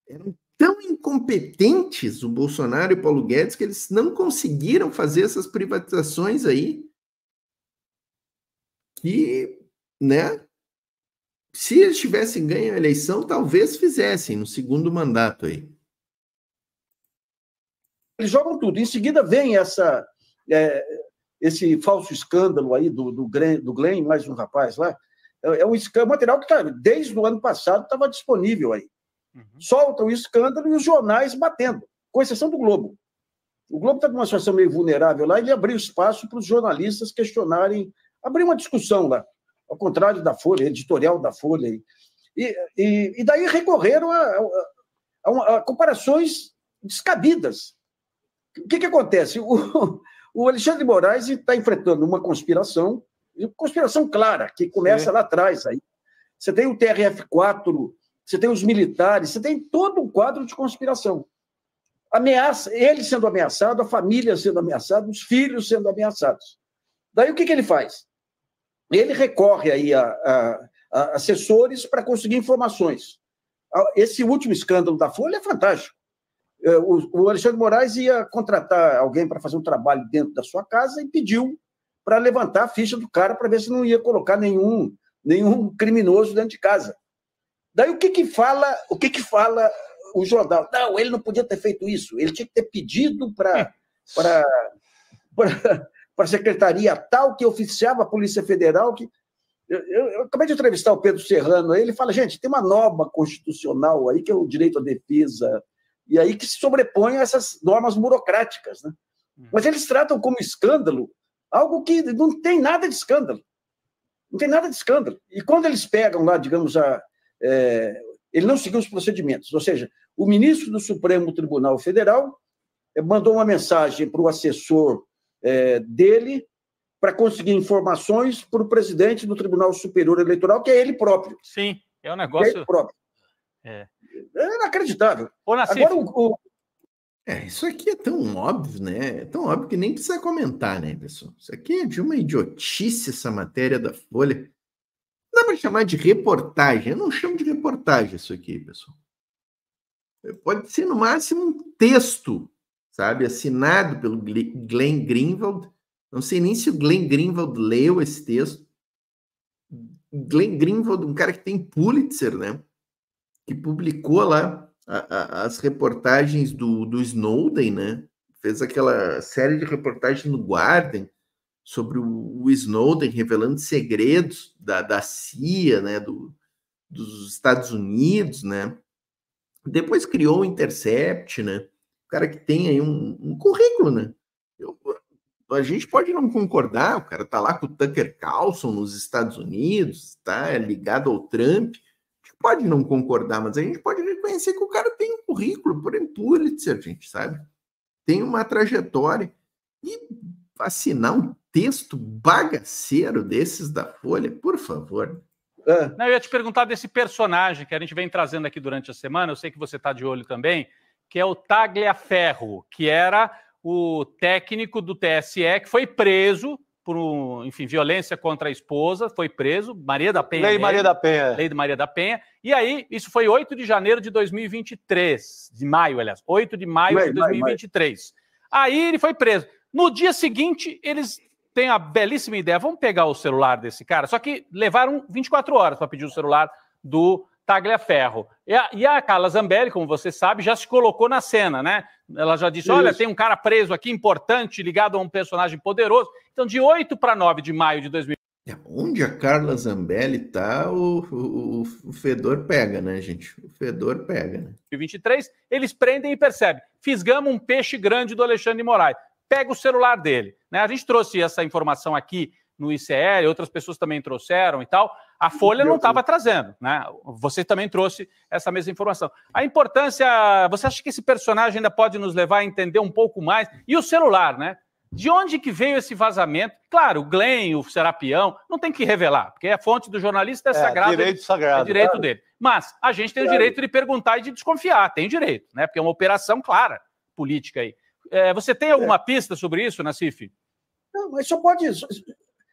Eram tão incompetentes, o Bolsonaro e o Paulo Guedes, que eles não conseguiram fazer essas privatizações aí que, né? Se eles tivessem ganho a eleição, talvez fizessem no segundo mandato aí. Eles jogam tudo. Em seguida vem esse falso escândalo aí do Glenn, mais um rapaz lá. É um material que desde o ano passado estava disponível aí. Soltam o escândalo e os jornais batendo, com exceção do Globo. O Globo está numa situação meio vulnerável lá, ele abriu espaço para os jornalistas questionarem, abrir uma discussão lá, ao contrário da Folha, editorial da Folha. E daí recorreram a comparações descabidas. O que acontece? O Alexandre Moraes está enfrentando uma conspiração clara, que começa lá atrás. Aí. Você tem o TRF4, você tem os militares, você tem todo um quadro de conspiração. Ameaça, ele sendo ameaçado, a família sendo ameaçada, os filhos sendo ameaçados. Daí o que ele faz? Ele recorre aí a assessores para conseguir informações. Esse último escândalo da Folha é fantástico. O Alexandre Moraes ia contratar alguém para fazer um trabalho dentro da sua casa e pediu para levantar a ficha do cara para ver se não ia colocar nenhum criminoso dentro de casa. Daí o que fala o jornal? Não, ele não podia ter feito isso, ele tinha que ter pedido para a secretaria tal que oficiava a Polícia Federal. Eu acabei de entrevistar o Pedro Serrano, ele fala, gente, tem uma norma constitucional aí que é o direito à defesa, e aí que se sobrepõe a essas normas burocráticas, né? Mas eles tratam como escândalo algo que não tem nada de escândalo. Não tem nada de escândalo. E quando eles pegam lá, digamos, ele não seguiu os procedimentos, ou seja, o ministro do Supremo Tribunal Federal mandou uma mensagem para o assessor dele para conseguir informações para o presidente do Tribunal Superior Eleitoral, que é ele próprio. Sim, é um negócio... É ele próprio. É inacreditável. Ô, Nassif, agora, isso aqui é tão óbvio, né? É tão óbvio que nem precisa comentar, né, pessoal? Isso aqui é de uma idiotice, essa matéria da Folha. Não dá para chamar de reportagem. Eu não chamo de reportagem isso aqui, pessoal. Pode ser, no máximo, um texto, sabe? Assinado pelo Glenn Greenwald. Não sei nem se o Glenn Greenwald leu esse texto. Glenn Greenwald, um cara que tem Pulitzer, né? Que publicou lá as reportagens do Snowden, né? Fez aquela série de reportagens no Guardian sobre o Snowden revelando segredos da CIA, né? Dos Estados Unidos, né? Depois criou o Intercept, né? cara que tem aí um currículo, né? A gente pode não concordar, o cara tá lá com o Tucker Carlson nos Estados Unidos, tá ligado ao Trump, a gente pode não concordar, mas a gente pode reconhecer que o cara tem um currículo, por Pulitzer, gente, sabe? Tem uma trajetória. E assinar um texto bagaceiro desses da Folha, por favor. Não, eu ia te perguntar desse personagem que a gente vem trazendo aqui durante a semana, eu sei que você está de olho também, que é o Tagliaferro, que era o técnico do TSE, que foi preso por, enfim, violência contra a esposa, foi preso, Maria da Penha. Lei Maria da Penha. Lei de Maria da Penha. E aí, isso foi 8 de janeiro de 2023, de maio, aliás, 8 de maio de 2023. Aí ele foi preso. No dia seguinte, eles têm a belíssima ideia, vamos pegar o celular desse cara, só que levaram 24 horas para pedir o celular do Tagliaferro. E a Carla Zambelli, como você sabe, já se colocou na cena, né? Ela já disse, olha, tem um cara preso aqui, importante, ligado a um personagem poderoso. Então, de 8 para 9 de maio de 2023... Onde a Carla Zambelli está, o fedor pega, né, gente? O fedor pega, né? 2023, eles prendem e percebem. Fisgamos um peixe grande do Alexandre de Moraes. Pega o celular dele. Né? A gente trouxe essa informação aqui no ICL, outras pessoas também trouxeram e tal. A Folha não estava trazendo, né? Você também trouxe essa mesma informação. A importância... Você acha que esse personagem ainda pode nos levar a entender um pouco mais? E o celular, né? De onde que veio esse vazamento? Claro, o Glenn, o Serapião, não tem que revelar, porque a fonte do jornalista é sagrada. Direito sagrado. É direito dele. Mas a gente tem o direito de perguntar e de desconfiar, tem direito, né? Porque é uma operação clara, política aí. Você tem alguma pista sobre isso, Nassif? Não, mas só pode...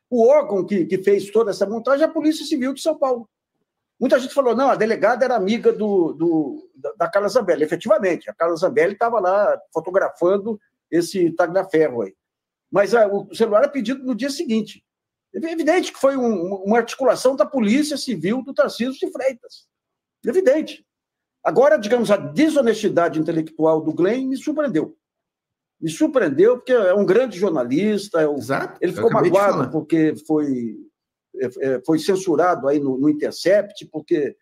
O órgão que fez toda essa montagem é a Polícia Civil de São Paulo. Muita gente falou, não, a delegada era amiga da Carla Zambelli. Efetivamente, a Carla Zambelli estava lá fotografando esse Tagliaferro aí. Mas o celular é pedido no dia seguinte. É evidente que foi uma articulação da Polícia Civil do Tarcísio de Freitas. É evidente. Agora, digamos, a desonestidade intelectual do Glenn me surpreendeu. Me surpreendeu porque é um grande jornalista. Exato. Ele ficou magoado porque foi censurado aí no Intercept, porque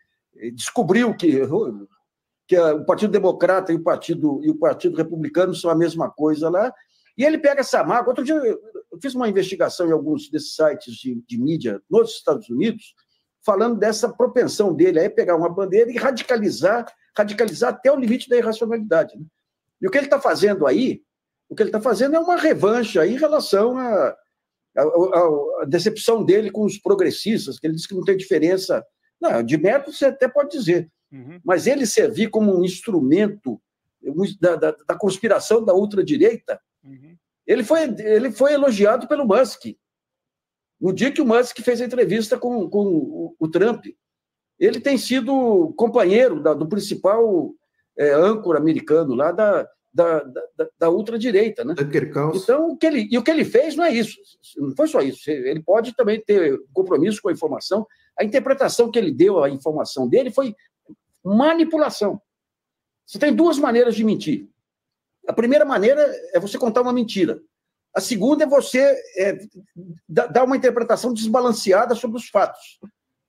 descobriu que o Partido Democrata e o Partido Republicano são a mesma coisa lá. E ele pega essa mágoa. Outro dia eu fiz uma investigação em alguns desses sites de mídia nos Estados Unidos, falando dessa propensão dele a pegar uma bandeira e radicalizar até o limite da irracionalidade. Né? E o que ele está fazendo aí, é uma revanche aí em relação à decepção dele com os progressistas, que ele diz que não tem diferença. Não, de método você até pode dizer, mas ele servir como um instrumento da conspiração da ultradireita, ele foi elogiado pelo Musk. No dia que o Musk fez a entrevista com o Trump, ele tem sido companheiro do principal âncora americano lá da ultradireita, né? Então, o que ele fez não é isso, não foi só isso. Ele pode também ter compromisso com a informação. A interpretação que ele deu à informação dele foi manipulação. Você tem duas maneiras de mentir. A primeira maneira é você contar uma mentira. A segunda é você dar uma interpretação desbalanceada sobre os fatos.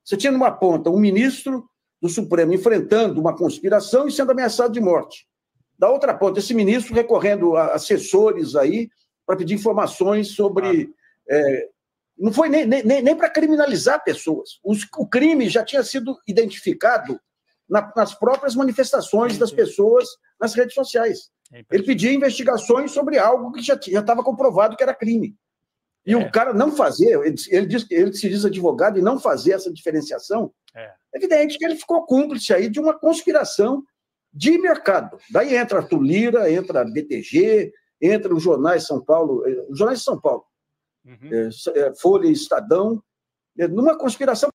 Você tinha numa ponta um ministro do Supremo enfrentando uma conspiração e sendo ameaçado de morte. Da outra ponta, esse ministro recorrendo a assessores aí para pedir informações sobre... não foi nem para criminalizar pessoas. O crime já tinha sido identificado nas próprias manifestações das pessoas nas redes sociais. Ele pedia investigações sobre algo que já estava comprovado que era crime. E o cara não fazer, ele se diz advogado e não fazer essa diferenciação, é evidente que ele ficou cúmplice aí de uma conspiração de mercado. Daí entra Arthur Lira, entra a BTG, entra os jornais de São Paulo, Folha e Estadão, numa conspiração.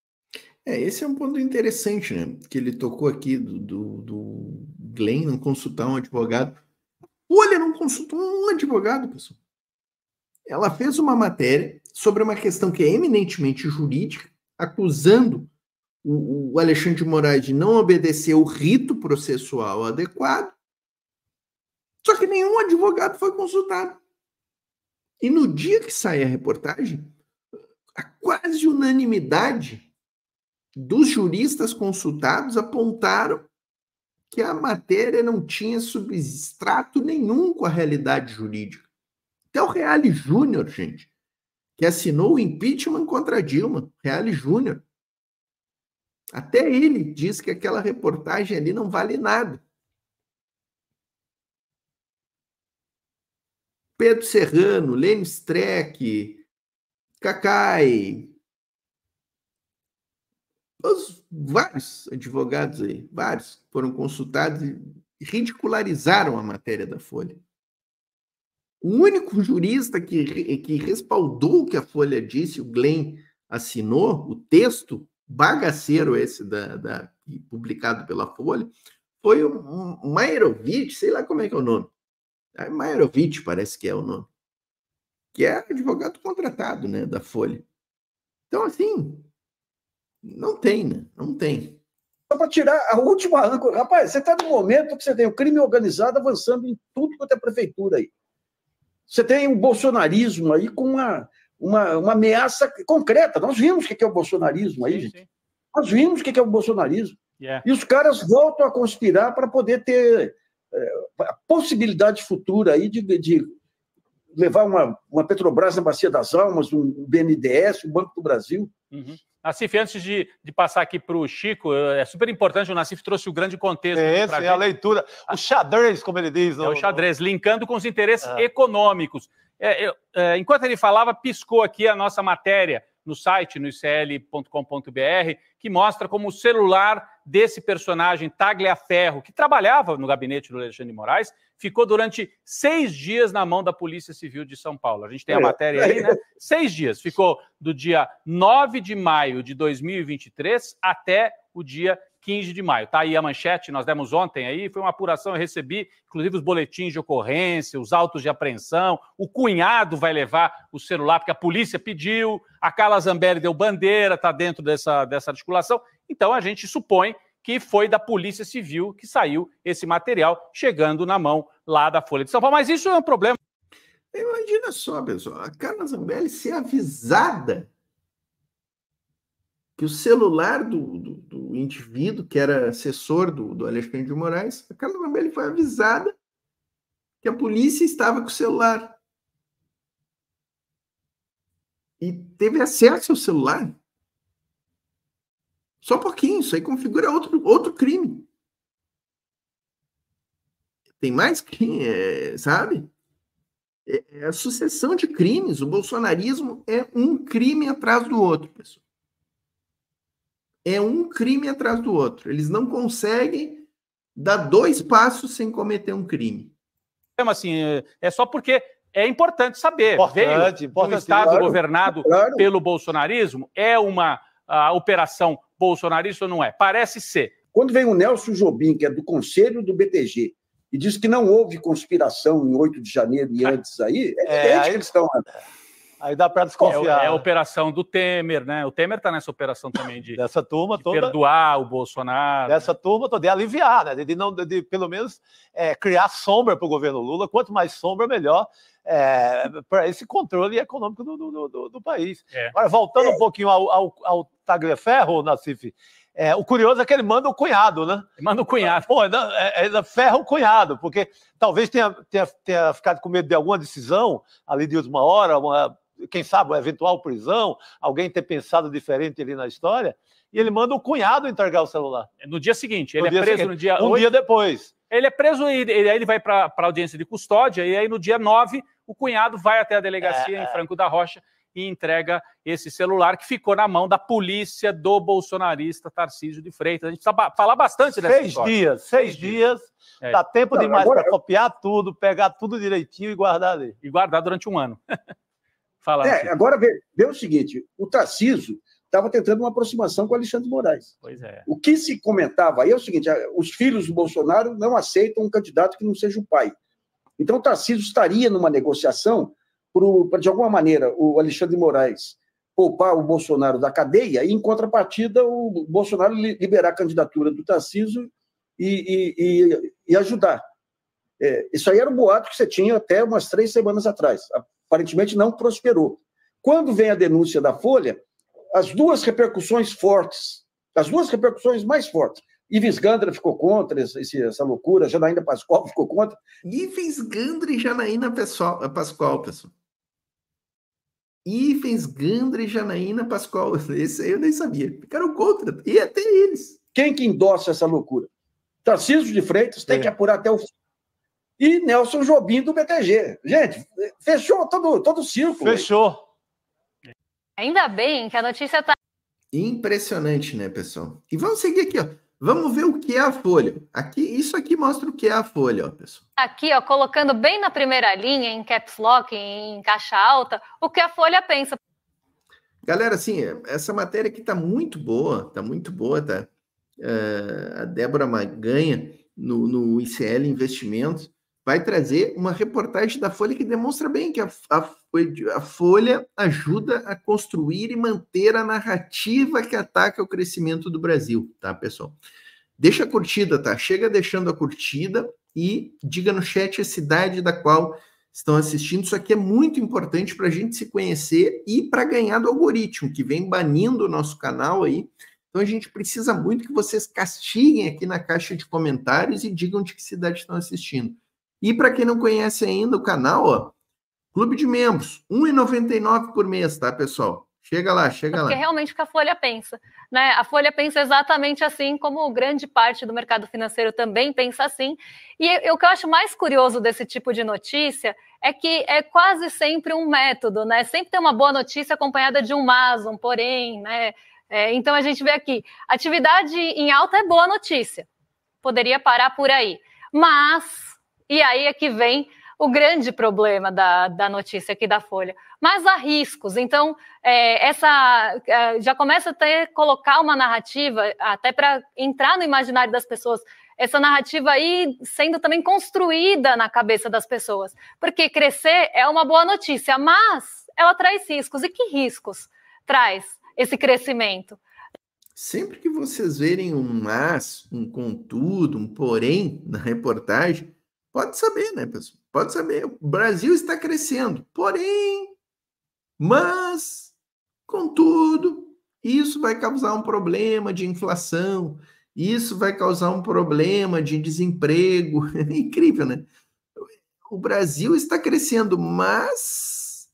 Esse é um ponto interessante, né? Que ele tocou aqui do Glenn não consultar um advogado. Folha não consultou um advogado, pessoal. Ela fez uma matéria sobre uma questão que é eminentemente jurídica, acusando o Alexandre de Moraes de não obedecer o rito processual adequado, só que nenhum advogado foi consultado. E no dia que sai a reportagem, a quase unanimidade dos juristas consultados apontaram que a matéria não tinha substrato nenhum com a realidade jurídica. Até o Reale Júnior, gente, que assinou o impeachment contra Dilma, Reale Júnior, até ele diz que aquela reportagem ali não vale nada. Pedro Serrano, Lênin Streck, Cacai, vários advogados aí, vários foram consultados e ridicularizaram a matéria da Folha. O único jurista que respaldou o que a Folha disse, o Glenn assinou, o texto bagaceiro esse publicado pela Folha, foi o Mairovitch, sei lá como é que é o nome. Mairovitch parece que é o nome. Que é advogado contratado, né, da Folha. Então, assim, não tem, né? Não tem. Só para tirar a última âncora. Rapaz, você está no momento que você tem o crime organizado avançando em tudo quanto é prefeitura aí. Você tem o bolsonarismo aí com uma ameaça concreta. Nós vimos o que é o bolsonarismo aí, gente. Nós vimos o que é o bolsonarismo. Yeah. E os caras voltam a conspirar para poder ter a possibilidade futura aí de levar uma Petrobras na Bacia das Almas, um BNDES, um Banco do Brasil. Uhum. Nassif, antes de passar aqui para o Chico, é super importante, o Nassif trouxe o grande contexto. Esse é a leitura, o xadrez, como ele diz. O xadrez, linkando com os interesses econômicos. Enquanto ele falava, piscou aqui a nossa matéria no site, no icl.com.br, que mostra como o celular desse personagem Tagliaferro, que trabalhava no gabinete do Alexandre de Moraes, ficou durante 6 dias na mão da Polícia Civil de São Paulo. A gente tem a matéria aí, né? 6 dias. Ficou do dia 9 de maio de 2023 até o dia 15 de maio. Tá aí a manchete, nós demos ontem aí, foi uma apuração, eu recebi, inclusive os boletins de ocorrência, os autos de apreensão, o cunhado vai levar o celular, porque a polícia pediu, a Carla Zambelli deu bandeira, está dentro dessa articulação, então a gente supõe que foi da Polícia Civil que saiu esse material, chegando na mão lá da Folha de São Paulo, mas isso é um problema. Imagina só, pessoal, a Carla Zambelli ser avisada que o celular do indivíduo, que era assessor do Alexandre de Moraes, a Carla Zambelli foi avisada que a polícia estava com o celular. E teve acesso ao celular. Só um pouquinho, isso aí configura outro crime. Tem mais crime, sabe? É a sucessão de crimes. O bolsonarismo é um crime atrás do outro, pessoal. É um crime atrás do outro. Eles não conseguem dar 2 passos sem cometer um crime. Assim, é só porque é importante saber. Veio um Estado governado pelo bolsonarismo, é uma operação bolsonarista ou não é? Parece ser. Quando vem o Nelson Jobim, que é do Conselho do BTG, e diz que não houve conspiração em 8 de janeiro e antes aí, é evidente que eles estão... Aí dá para desconfiar. É a operação do Temer, né? O Temer está nessa operação também de, dessa turma de toda, perdoar o Bolsonaro. Dessa turma toda, de aliviar, né? De pelo menos criar sombra para o governo Lula. Quanto mais sombra, melhor para esse controle econômico do país. Agora, voltando um pouquinho ao Tagliaferro, Nassif, o curioso é que ele manda o cunhado, né? Ele manda o cunhado. Pô, ainda ferra o cunhado, porque talvez tenha ficado com medo de alguma decisão ali de última hora, quem sabe, uma eventual prisão, alguém ter pensado diferente ali na história, e ele manda o cunhado entregar o celular. No dia seguinte, ele é preso no dia 8. Um dia depois. Ele é preso e aí ele vai para a audiência de custódia, e aí no dia 9, o cunhado vai até a delegacia em Franco da Rocha e entrega esse celular que ficou na mão da polícia do bolsonarista Tarcísio de Freitas. A gente precisa falar bastante dessa história. 6 dias. Dá tempo demais para copiar tudo, pegar tudo direitinho e guardar ali. E guardar durante um ano. Agora vê o seguinte, o Tarcísio estava tentando uma aproximação com o Alexandre de Moraes. Pois é. O que se comentava aí é o seguinte, os filhos do Bolsonaro não aceitam um candidato que não seja o pai. Então o Tarcísio estaria numa negociação para, de alguma maneira, o Alexandre de Moraes poupar o Bolsonaro da cadeia e, em contrapartida, o Bolsonaro liberar a candidatura do Tarcísio e ajudar. Isso aí era um boato que você tinha até umas 3 semanas atrás. Aparentemente não prosperou. Quando vem a denúncia da Folha, as duas repercussões mais fortes, Ives Gandra ficou contra essa loucura, Janaína Pascoal ficou contra. Ives Gandra e Janaína Pascoal, pessoal. Ives Gandra e Janaína Pascoal. Esse aí eu nem sabia. Ficaram contra. E até eles. Quem que endossa essa loucura? Tarcísio de Freitas tem que apurar até o fim. E Nelson Jobim do BTG. Gente, fechou todo o círculo. Fechou. Ainda bem que a notícia está... Impressionante, né, pessoal? E vamos seguir aqui, ó. Vamos ver o que é a Folha. Isso aqui mostra o que é a Folha, ó, pessoal. Aqui, ó, colocando bem na primeira linha, em caps lock, em caixa alta, o que a Folha pensa. Galera, assim, essa matéria aqui tá muito boa, tá? A Débora Maganha, no ICL Investimentos, vai trazer uma reportagem da Folha que demonstra bem que a Folha ajuda a construir e manter a narrativa que ataca o crescimento do Brasil, tá, pessoal? Deixa a curtida, tá? Chega deixando a curtida e diga no chat a cidade da qual estão assistindo. Isso aqui é muito importante para a gente se conhecer e para ganhar do algoritmo, que vem banindo o nosso canal aí. Então a gente precisa muito que vocês castiguem aqui na caixa de comentários e digam de que cidade estão assistindo. E para quem não conhece ainda o canal, ó, Clube de Membros, R$ 1,99 por mês, tá, pessoal? Chega lá. Porque realmente o que a Folha pensa, né? A Folha pensa exatamente assim, como grande parte do mercado financeiro também pensa assim. E o que eu acho mais curioso desse tipo de notícia é que é quase sempre um método, né? Sempre tem uma boa notícia acompanhada de um mas, um porém, né? Então a gente vê aqui, atividade em alta é boa notícia, poderia parar por aí, mas, e aí é que vem o grande problema da notícia aqui da Folha, mas há riscos. Então, já começa a colocar uma narrativa, até para entrar no imaginário das pessoas, essa narrativa aí sendo também construída na cabeça das pessoas, porque crescer é uma boa notícia, mas ela traz riscos. E que riscos traz esse crescimento? Sempre que vocês verem um mas, um contudo, um porém na reportagem, pode saber, né, pessoal? Pode saber. O Brasil está crescendo, porém, mas, contudo, isso vai causar um problema de inflação, isso vai causar um problema de desemprego. É incrível, né? O Brasil está crescendo, mas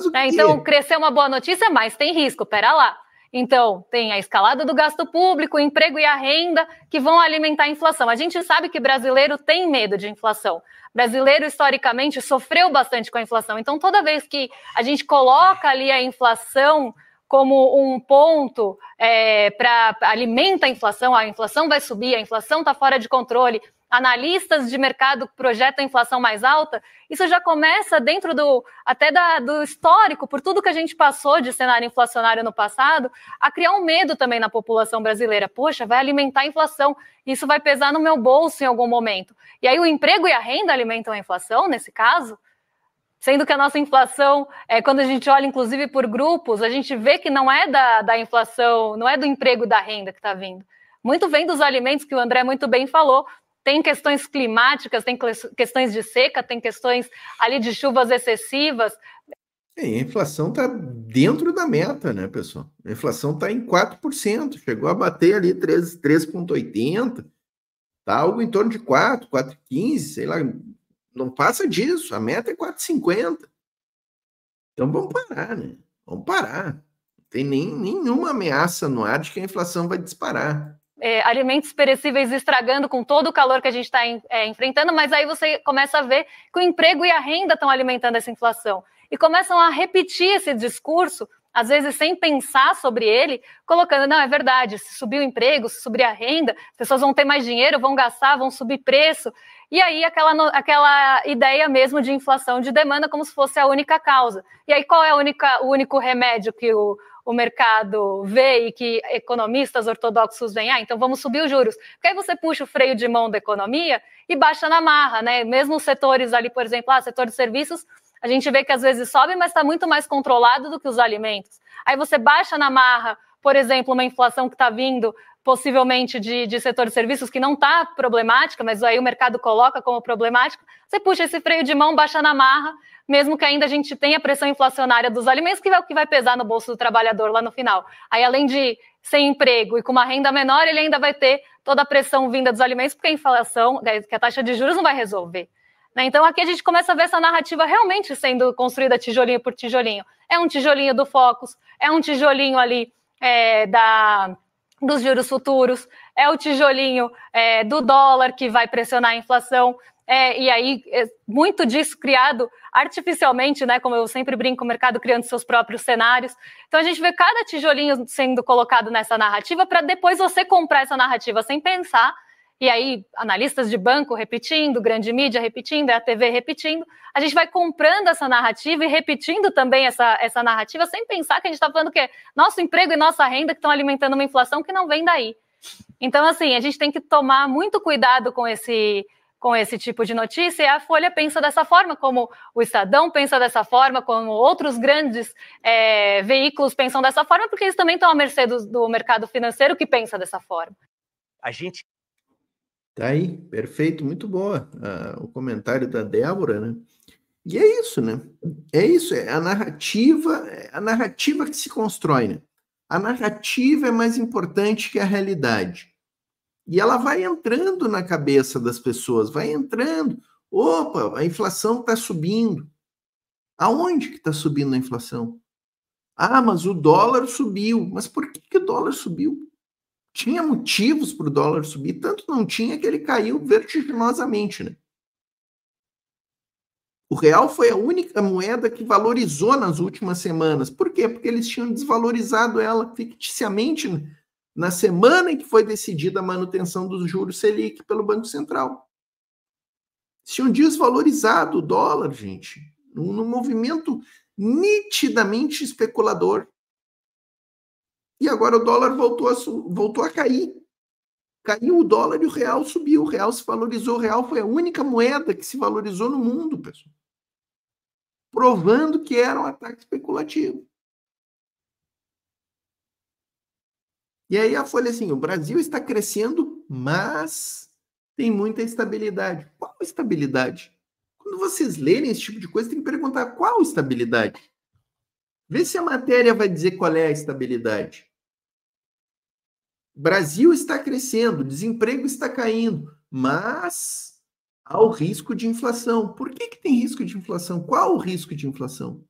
o quê? Então, crescer é uma boa notícia, mas tem risco, pera lá. Então, tem a escalada do gasto público, o emprego e a renda que vão alimentar a inflação. A gente sabe que brasileiro tem medo de inflação. Brasileiro, historicamente, sofreu bastante com a inflação. Então, toda vez que a gente coloca ali a inflação como um ponto para alimenta a inflação vai subir, a inflação está fora de controle, analistas de mercado projetam a inflação mais alta, isso já começa dentro do histórico, por tudo que a gente passou de cenário inflacionário no passado, a criar um medo também na população brasileira. Poxa, vai alimentar a inflação, isso vai pesar no meu bolso em algum momento. E aí o emprego e a renda alimentam a inflação, nesse caso? Sendo que a nossa inflação, quando a gente olha inclusive por grupos, a gente vê que não é da inflação, não é do emprego e da renda que está vindo. Muito vem dos alimentos, que o André muito bem falou. Tem questões climáticas, tem questões de seca, tem questões ali de chuvas excessivas. A inflação está dentro da meta, né, pessoal? A inflação está em 4%, chegou a bater ali 3,80%, tá algo em torno de 4,15%, sei lá, não passa disso, a meta é 4,50%. Então vamos parar, né? Vamos parar. Não tem nenhuma ameaça no ar de que a inflação vai disparar. Alimentos perecíveis estragando com todo o calor que a gente está enfrentando, mas aí você começa a ver que o emprego e a renda estão alimentando essa inflação. E começam a repetir esse discurso, às vezes sem pensar sobre ele, colocando, não, é verdade, se subir o emprego, se subir a renda, as pessoas vão ter mais dinheiro, vão gastar, vão subir preço. E aí aquela ideia mesmo de inflação de demanda como se fosse a única causa. E aí qual é o único remédio que o mercado vê e que economistas ortodoxos veem? Então vamos subir os juros. Porque aí você puxa o freio de mão da economia e baixa na marra, né? Mesmo os setores ali, por exemplo, setor de serviços, a gente vê que às vezes sobe, mas está muito mais controlado do que os alimentos. Aí você baixa na marra, por exemplo, uma inflação que está vindo possivelmente de setor de serviços que não está problemática, mas aí o mercado coloca como problemática, você puxa esse freio de mão, baixa na marra, mesmo que ainda a gente tenha pressão inflacionária dos alimentos, que é o que vai pesar no bolso do trabalhador lá no final. Aí, além de sem emprego e com uma renda menor, ele ainda vai ter toda a pressão vinda dos alimentos, porque a inflação, que a taxa de juros não vai resolver. Né? Então aqui a gente começa a ver essa narrativa realmente sendo construída tijolinho por tijolinho. É um tijolinho do Focus, é um tijolinho ali dos juros futuros, é o tijolinho do dólar que vai pressionar a inflação. E aí, muito disso criado artificialmente, né? Como eu sempre brinco, o mercado criando seus próprios cenários. Então, a gente vê cada tijolinho sendo colocado nessa narrativa para depois você comprar essa narrativa sem pensar. E aí, analistas de banco repetindo, grande mídia repetindo, a TV repetindo. A gente vai comprando essa narrativa e repetindo também essa narrativa sem pensar que a gente está falando que é nosso emprego e nossa renda que estão alimentando uma inflação que não vem daí. Então, assim, a gente tem que tomar muito cuidado com esse tipo de notícia, e a Folha pensa dessa forma, como o Estadão pensa dessa forma, como outros grandes veículos pensam dessa forma, porque eles também estão à mercê do mercado financeiro que pensa dessa forma. A gente... Tá aí, perfeito, muito boa o comentário da Débora, né? E é isso, né? É isso, é a narrativa que se constrói, né? A narrativa é mais importante que a realidade. E ela vai entrando na cabeça das pessoas, vai entrando. Opa, a inflação está subindo. Aonde que está subindo a inflação? Ah, mas o dólar subiu. Mas por que o dólar subiu? Tinha motivos para o dólar subir, tanto não tinha que ele caiu vertiginosamente, né? O real foi a única moeda que valorizou nas últimas semanas. Por quê? Porque eles tinham desvalorizado ela ficticiamente, né? Na semana em que foi decidida a manutenção dos juros Selic pelo Banco Central. Tinham desvalorizado o dólar, gente, num movimento nitidamente especulador. E agora o dólar voltou a cair. Caiu o dólar e o real subiu. O real se valorizou. O real foi a única moeda que se valorizou no mundo, pessoal. Provando que era um ataque especulativo. E aí a Folha assim, o Brasil está crescendo, mas tem muita instabilidade. Qual estabilidade? Quando vocês lerem esse tipo de coisa, tem que perguntar qual estabilidade. Vê se a matéria vai dizer qual é a estabilidade. Brasil está crescendo, desemprego está caindo, mas há o risco de inflação. Por que tem risco de inflação? Qual o risco de inflação?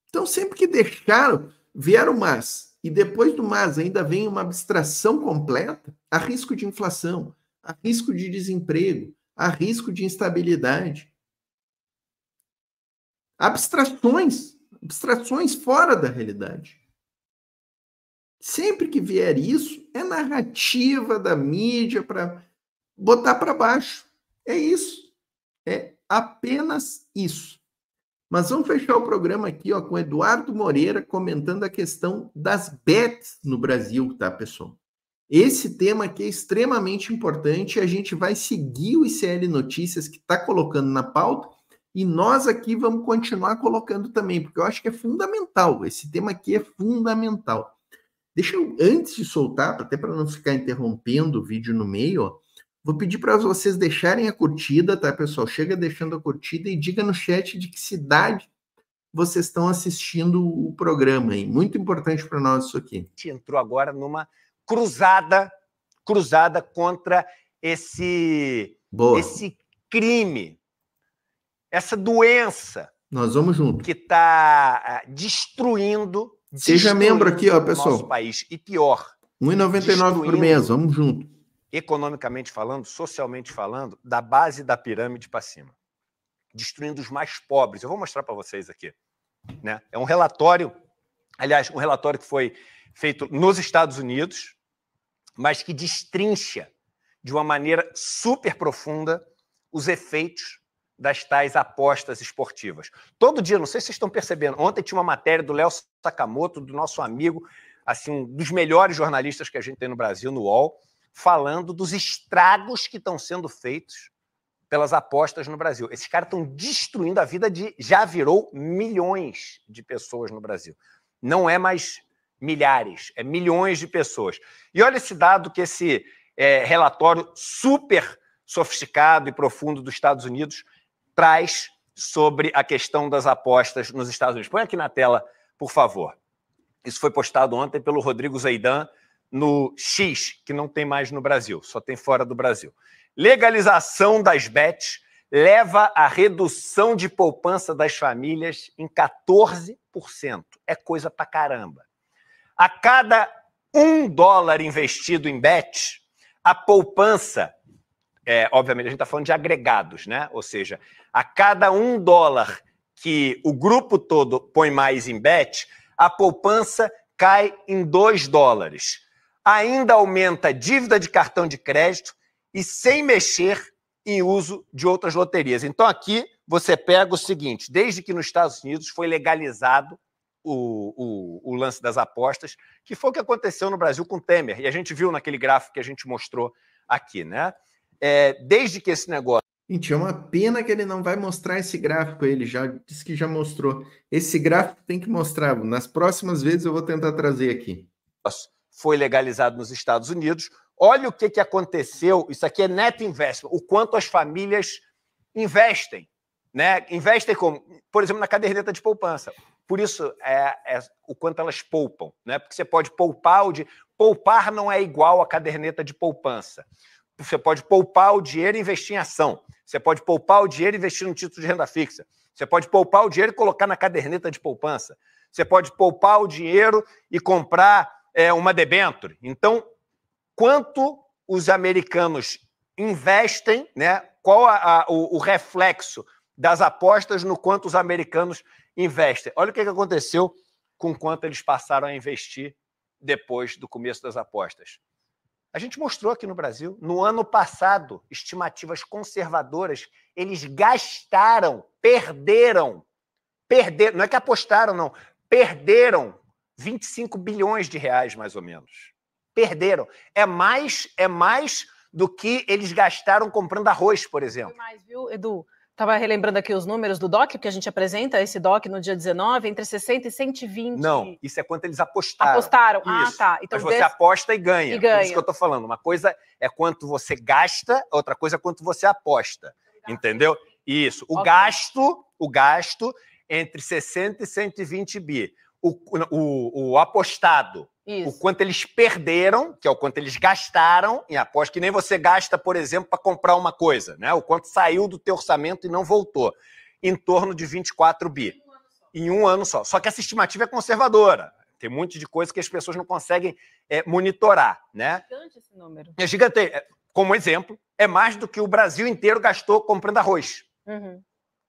Então, sempre que vieram o mas, e depois do mas ainda vem uma abstração completa, há risco de inflação, há risco de desemprego, há risco de instabilidade. Abstrações fora da realidade. Sempre que vier isso, é narrativa da mídia para botar para baixo. É isso. É apenas isso. Mas vamos fechar o programa aqui com o Eduardo Moreira comentando a questão das bets no Brasil, tá, pessoal? Esse tema aqui é extremamente importante e a gente vai seguir o ICL Notícias que está colocando na pauta e nós aqui vamos continuar colocando também, porque eu acho que é fundamental. Esse tema aqui é fundamental. Deixa eu, antes de soltar, até para não ficar interrompendo o vídeo no meio, vou pedir para vocês deixarem a curtida, tá, pessoal? Chega deixando a curtida e diga no chat de que cidade vocês estão assistindo o programa aí. Muito importante para nós isso aqui. A gente entrou agora numa cruzada contra esse crime, essa doença. Nós vamos junto. Que está destruindo. Seja membro aqui, ó, pessoal. Nosso país. E pior. R$1,99 por mês, vamos junto. Economicamente falando, socialmente falando, da base da pirâmide para cima. Destruindo os mais pobres. Eu vou mostrar para vocês aqui. Né? É um relatório, aliás, um relatório que foi feito nos Estados Unidos, mas que destrincha de uma maneira super profunda os efeitos das tais apostas esportivas. Todo dia, não sei se vocês estão percebendo, ontem tinha uma matéria do Léo Sakamoto, do nosso amigo, assim, um dos melhores jornalistas que a gente tem no Brasil, no UOL, falando dos estragos que estão sendo feitos pelas apostas no Brasil. Esses caras estão destruindo a vida já virou milhões de pessoas no Brasil. Não é mais milhares, é milhões de pessoas. E olha esse dado que esse relatório super sofisticado e profundo dos Estados Unidos traz sobre a questão das apostas nos Estados Unidos. Põe aqui na tela, por favor. Isso foi postado ontem pelo Rodrigo Zeidan no X, que não tem mais no Brasil, só tem fora do Brasil. Legalização das bets leva à redução de poupança das famílias em 14%. É coisa pra caramba. A cada $1 investido em bet, a poupança, obviamente a gente está falando de agregados, né? Ou seja, a cada $1 que o grupo todo põe mais em bet, a poupança cai em $2. Ainda aumenta a dívida de cartão de crédito e sem mexer em uso de outras loterias. Então aqui você pega o seguinte, desde que nos Estados Unidos foi legalizado o lance das apostas, que foi o que aconteceu no Brasil com o Temer, e a gente viu naquele gráfico que a gente mostrou aqui, né? Desde que esse negócio... Gente, é uma pena que ele não vai mostrar esse gráfico, ele já disse que já mostrou. Esse gráfico tem que mostrar, nas próximas vezes eu vou tentar trazer aqui. Foi legalizado nos Estados Unidos, olha o que aconteceu, isso aqui é net investment, o quanto as famílias investem, né? Investem como, por exemplo, na caderneta de poupança. Por isso, o quanto elas poupam, né? Porque você pode poupar poupar não é igual a caderneta de poupança. Você pode poupar o dinheiro e investir em ação. Você pode poupar o dinheiro e investir num título de renda fixa. Você pode poupar o dinheiro e colocar na caderneta de poupança. Você pode poupar o dinheiro e comprar uma debênture. Então, quanto os americanos investem, né? Qual o reflexo das apostas no quanto os americanos investem? Olha o que aconteceu com quanto eles passaram a investir depois do começo das apostas. A gente mostrou aqui no Brasil, no ano passado, estimativas conservadoras, eles gastaram, perderam, não é que apostaram, não, perderam 25 bilhões de reais, mais ou menos. Perderam. É mais do que eles gastaram comprando arroz, por exemplo. Foi mais, viu, Edu? Estava relembrando aqui os números do DOC, porque a gente apresenta esse DOC no dia 19, entre 60 e 120. Não, isso é quanto eles apostaram. Apostaram? Isso. Ah, tá. Então, mas você aposta e ganha. E ganha. É isso que eu estou falando. Uma coisa é quanto você gasta, outra coisa é quanto você aposta. Entendeu? Isso. O gasto entre 60 e 120 bi. O apostado, isso. O quanto eles perderam, que é o quanto eles gastaram em aposta, que nem você gasta, por exemplo, para comprar uma coisa, né? O quanto saiu do teu orçamento e não voltou, em torno de 24 bi. Em um ano só. Só que essa estimativa é conservadora. Tem um monte de coisa que as pessoas não conseguem monitorar, né? É gigante esse número. É gigante. Como exemplo, é mais do que o Brasil inteiro gastou comprando arroz. Uhum.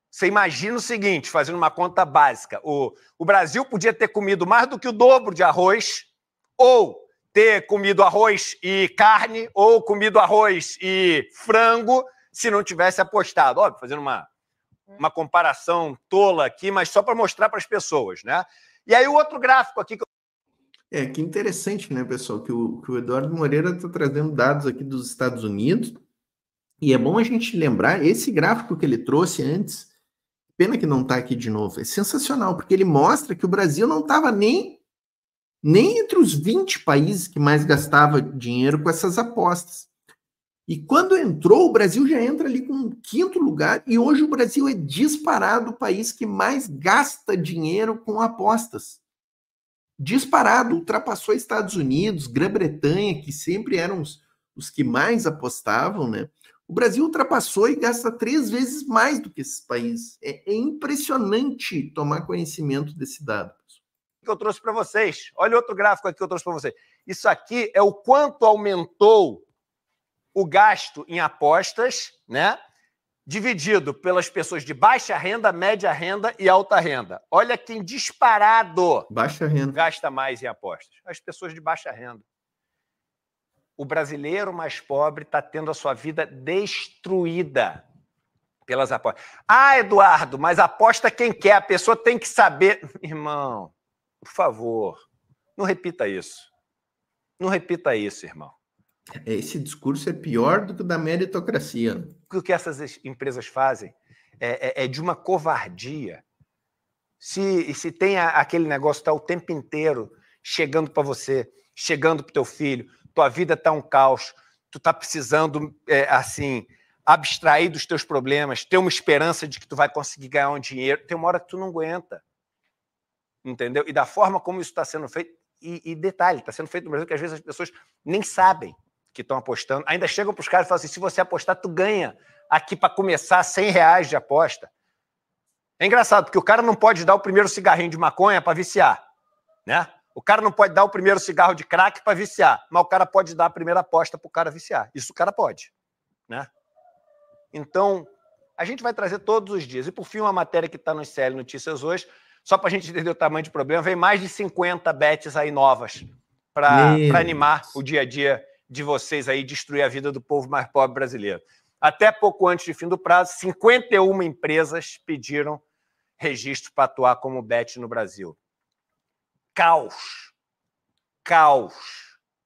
Você imagina o seguinte, fazendo uma conta básica, o Brasil podia ter comido mais do que o dobro de arroz, ou ter comido arroz e carne, ou comido arroz e frango, se não tivesse apostado. Óbvio, fazendo uma comparação tola aqui, mas só para mostrar para as pessoas, né? E aí o outro gráfico aqui... Que interessante, né, pessoal, que o Eduardo Moreira está trazendo dados aqui dos Estados Unidos, e é bom a gente lembrar, esse gráfico que ele trouxe antes, pena que não está aqui de novo, é sensacional, porque ele mostra que o Brasil não estava nem entre os 20 países que mais gastava dinheiro com essas apostas. E quando entrou, o Brasil já entra ali com o 5º lugar, e hoje o Brasil é disparado o país que mais gasta dinheiro com apostas. Disparado, ultrapassou Estados Unidos, Grã-Bretanha, que sempre eram os que mais apostavam, né? O Brasil ultrapassou e gasta 3 vezes mais do que esses países. É impressionante tomar conhecimento desse dado. Que eu trouxe para vocês. Olha outro gráfico aqui que eu trouxe para vocês. Isso aqui é o quanto aumentou o gasto em apostas, né? Dividido pelas pessoas de baixa renda, média renda e alta renda. Olha quem disparado baixa renda gasta mais em apostas. As pessoas de baixa renda. O brasileiro mais pobre está tendo a sua vida destruída pelas apostas. Ah, Eduardo, mas aposta quem quer. A pessoa tem que saber. Irmão, por favor, não repita isso. Não repita isso, irmão. Esse discurso é pior do que o da meritocracia. O que essas empresas fazem é de uma covardia. Se tem aquele negócio tá o tempo inteiro chegando para você, chegando para o teu filho, tua vida está um caos, tu está precisando, assim, abstrair dos teus problemas, ter uma esperança de que tu vai conseguir ganhar um dinheiro, tem uma hora que tu não aguenta. entendeu? E da forma como isso está sendo feito. E detalhe, está sendo feito no Brasil que às vezes as pessoas nem sabem que estão apostando. Ainda chegam para os caras e falam assim, se você apostar, tu ganha aqui para começar R$100 de aposta. É engraçado, porque o cara não pode dar o primeiro cigarrinho de maconha para viciar, né? O cara não pode dar o primeiro cigarro de crack para viciar, mas o cara pode dar a primeira aposta para o cara viciar. Isso o cara pode, né? Então, a gente vai trazer todos os dias. E, por fim, uma matéria que está no CL Notícias hoje, só para a gente entender o tamanho do problema, vem mais de 50 bets aí novas para animar o dia a dia de vocês aí, destruir a vida do povo mais pobre brasileiro. Até pouco antes do fim do prazo, 51 empresas pediram registro para atuar como bet no Brasil. Caos. Caos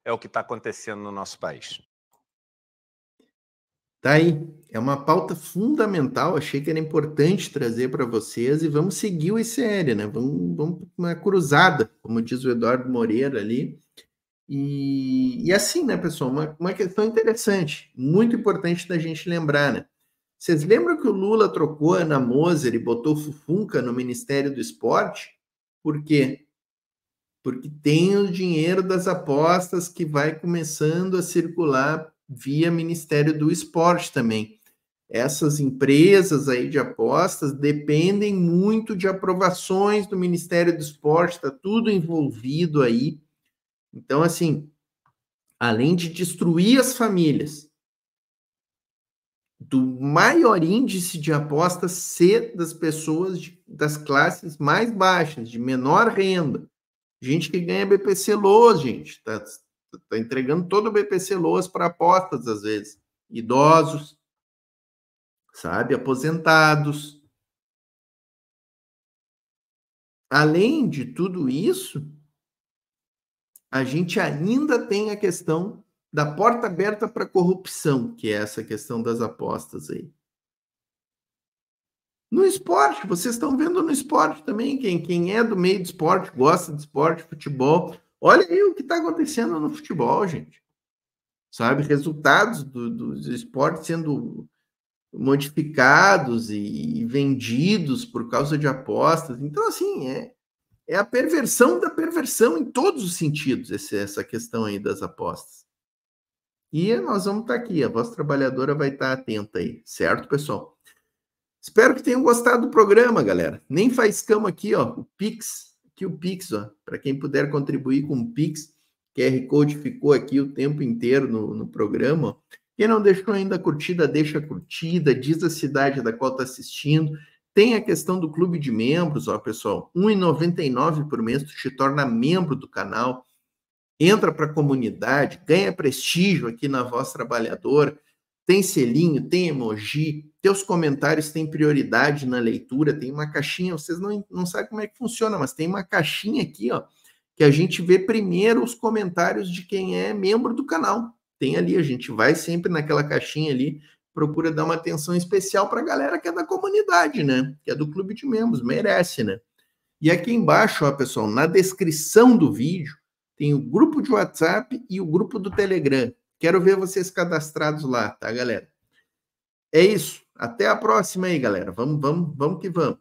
é o que está acontecendo no nosso país. Tá aí. É uma pauta fundamental. Achei que era importante trazer para vocês e vamos seguir o ICL, né? Vamos uma cruzada, como diz o Eduardo Moreira ali. E assim, né, pessoal? Uma questão interessante, muito importante da gente lembrar, né? Vocês lembram que o Lula trocou a Ana Moser e botou Fufunca no Ministério do Esporte? Por quê? Porque tem o dinheiro das apostas que vai começando a circular via Ministério do Esporte também. Essas empresas aí de apostas dependem muito de aprovações do Ministério do Esporte, está tudo envolvido aí. Então, assim, além de destruir as famílias, do maior índice de apostas ser das pessoas das classes mais baixas, de menor renda, gente que ganha BPC Loas, gente, tá entregando todo o BPC Loas para apostas, às vezes. Idosos, sabe? Aposentados. Além de tudo isso, a gente ainda tem a questão da porta aberta para corrupção, que é essa questão das apostas aí. No esporte, vocês estão vendo no esporte também, quem é do meio do esporte, gosta de esporte, futebol, olha aí o que está acontecendo no futebol, gente. Sabe, resultados do esporte sendo modificados e vendidos por causa de apostas. Então, assim, é a perversão da perversão em todos os sentidos, essa questão aí das apostas. E nós vamos estar aqui, a Voz Trabalhadora vai estar atenta aí, certo, pessoal? Espero que tenham gostado do programa, galera. Nem faiscamos aqui, ó, o Pix, ó, para quem puder contribuir com o Pix, QR Code ficou aqui o tempo inteiro no programa, ó. Quem não deixou ainda a curtida, deixa a curtida, diz a cidade da qual está assistindo. Tem a questão do clube de membros, ó, pessoal, R$ 1,99 por mês, tu te torna membro do canal, entra para a comunidade, ganha prestígio aqui na Voz Trabalhadora, tem selinho, tem emoji, teus comentários têm prioridade na leitura, tem uma caixinha, vocês não sabem como é que funciona, mas tem uma caixinha aqui, ó, que a gente vê primeiro os comentários de quem é membro do canal. Tem ali, a gente vai sempre naquela caixinha ali, procura dar uma atenção especial para a galera que é da comunidade, né? Que é do clube de membros, merece, né? E aqui embaixo, ó, pessoal, na descrição do vídeo, tem o grupo de WhatsApp e o grupo do Telegram. Quero ver vocês cadastrados lá, tá, galera? É isso. Até a próxima aí, galera. Vamos que vamos.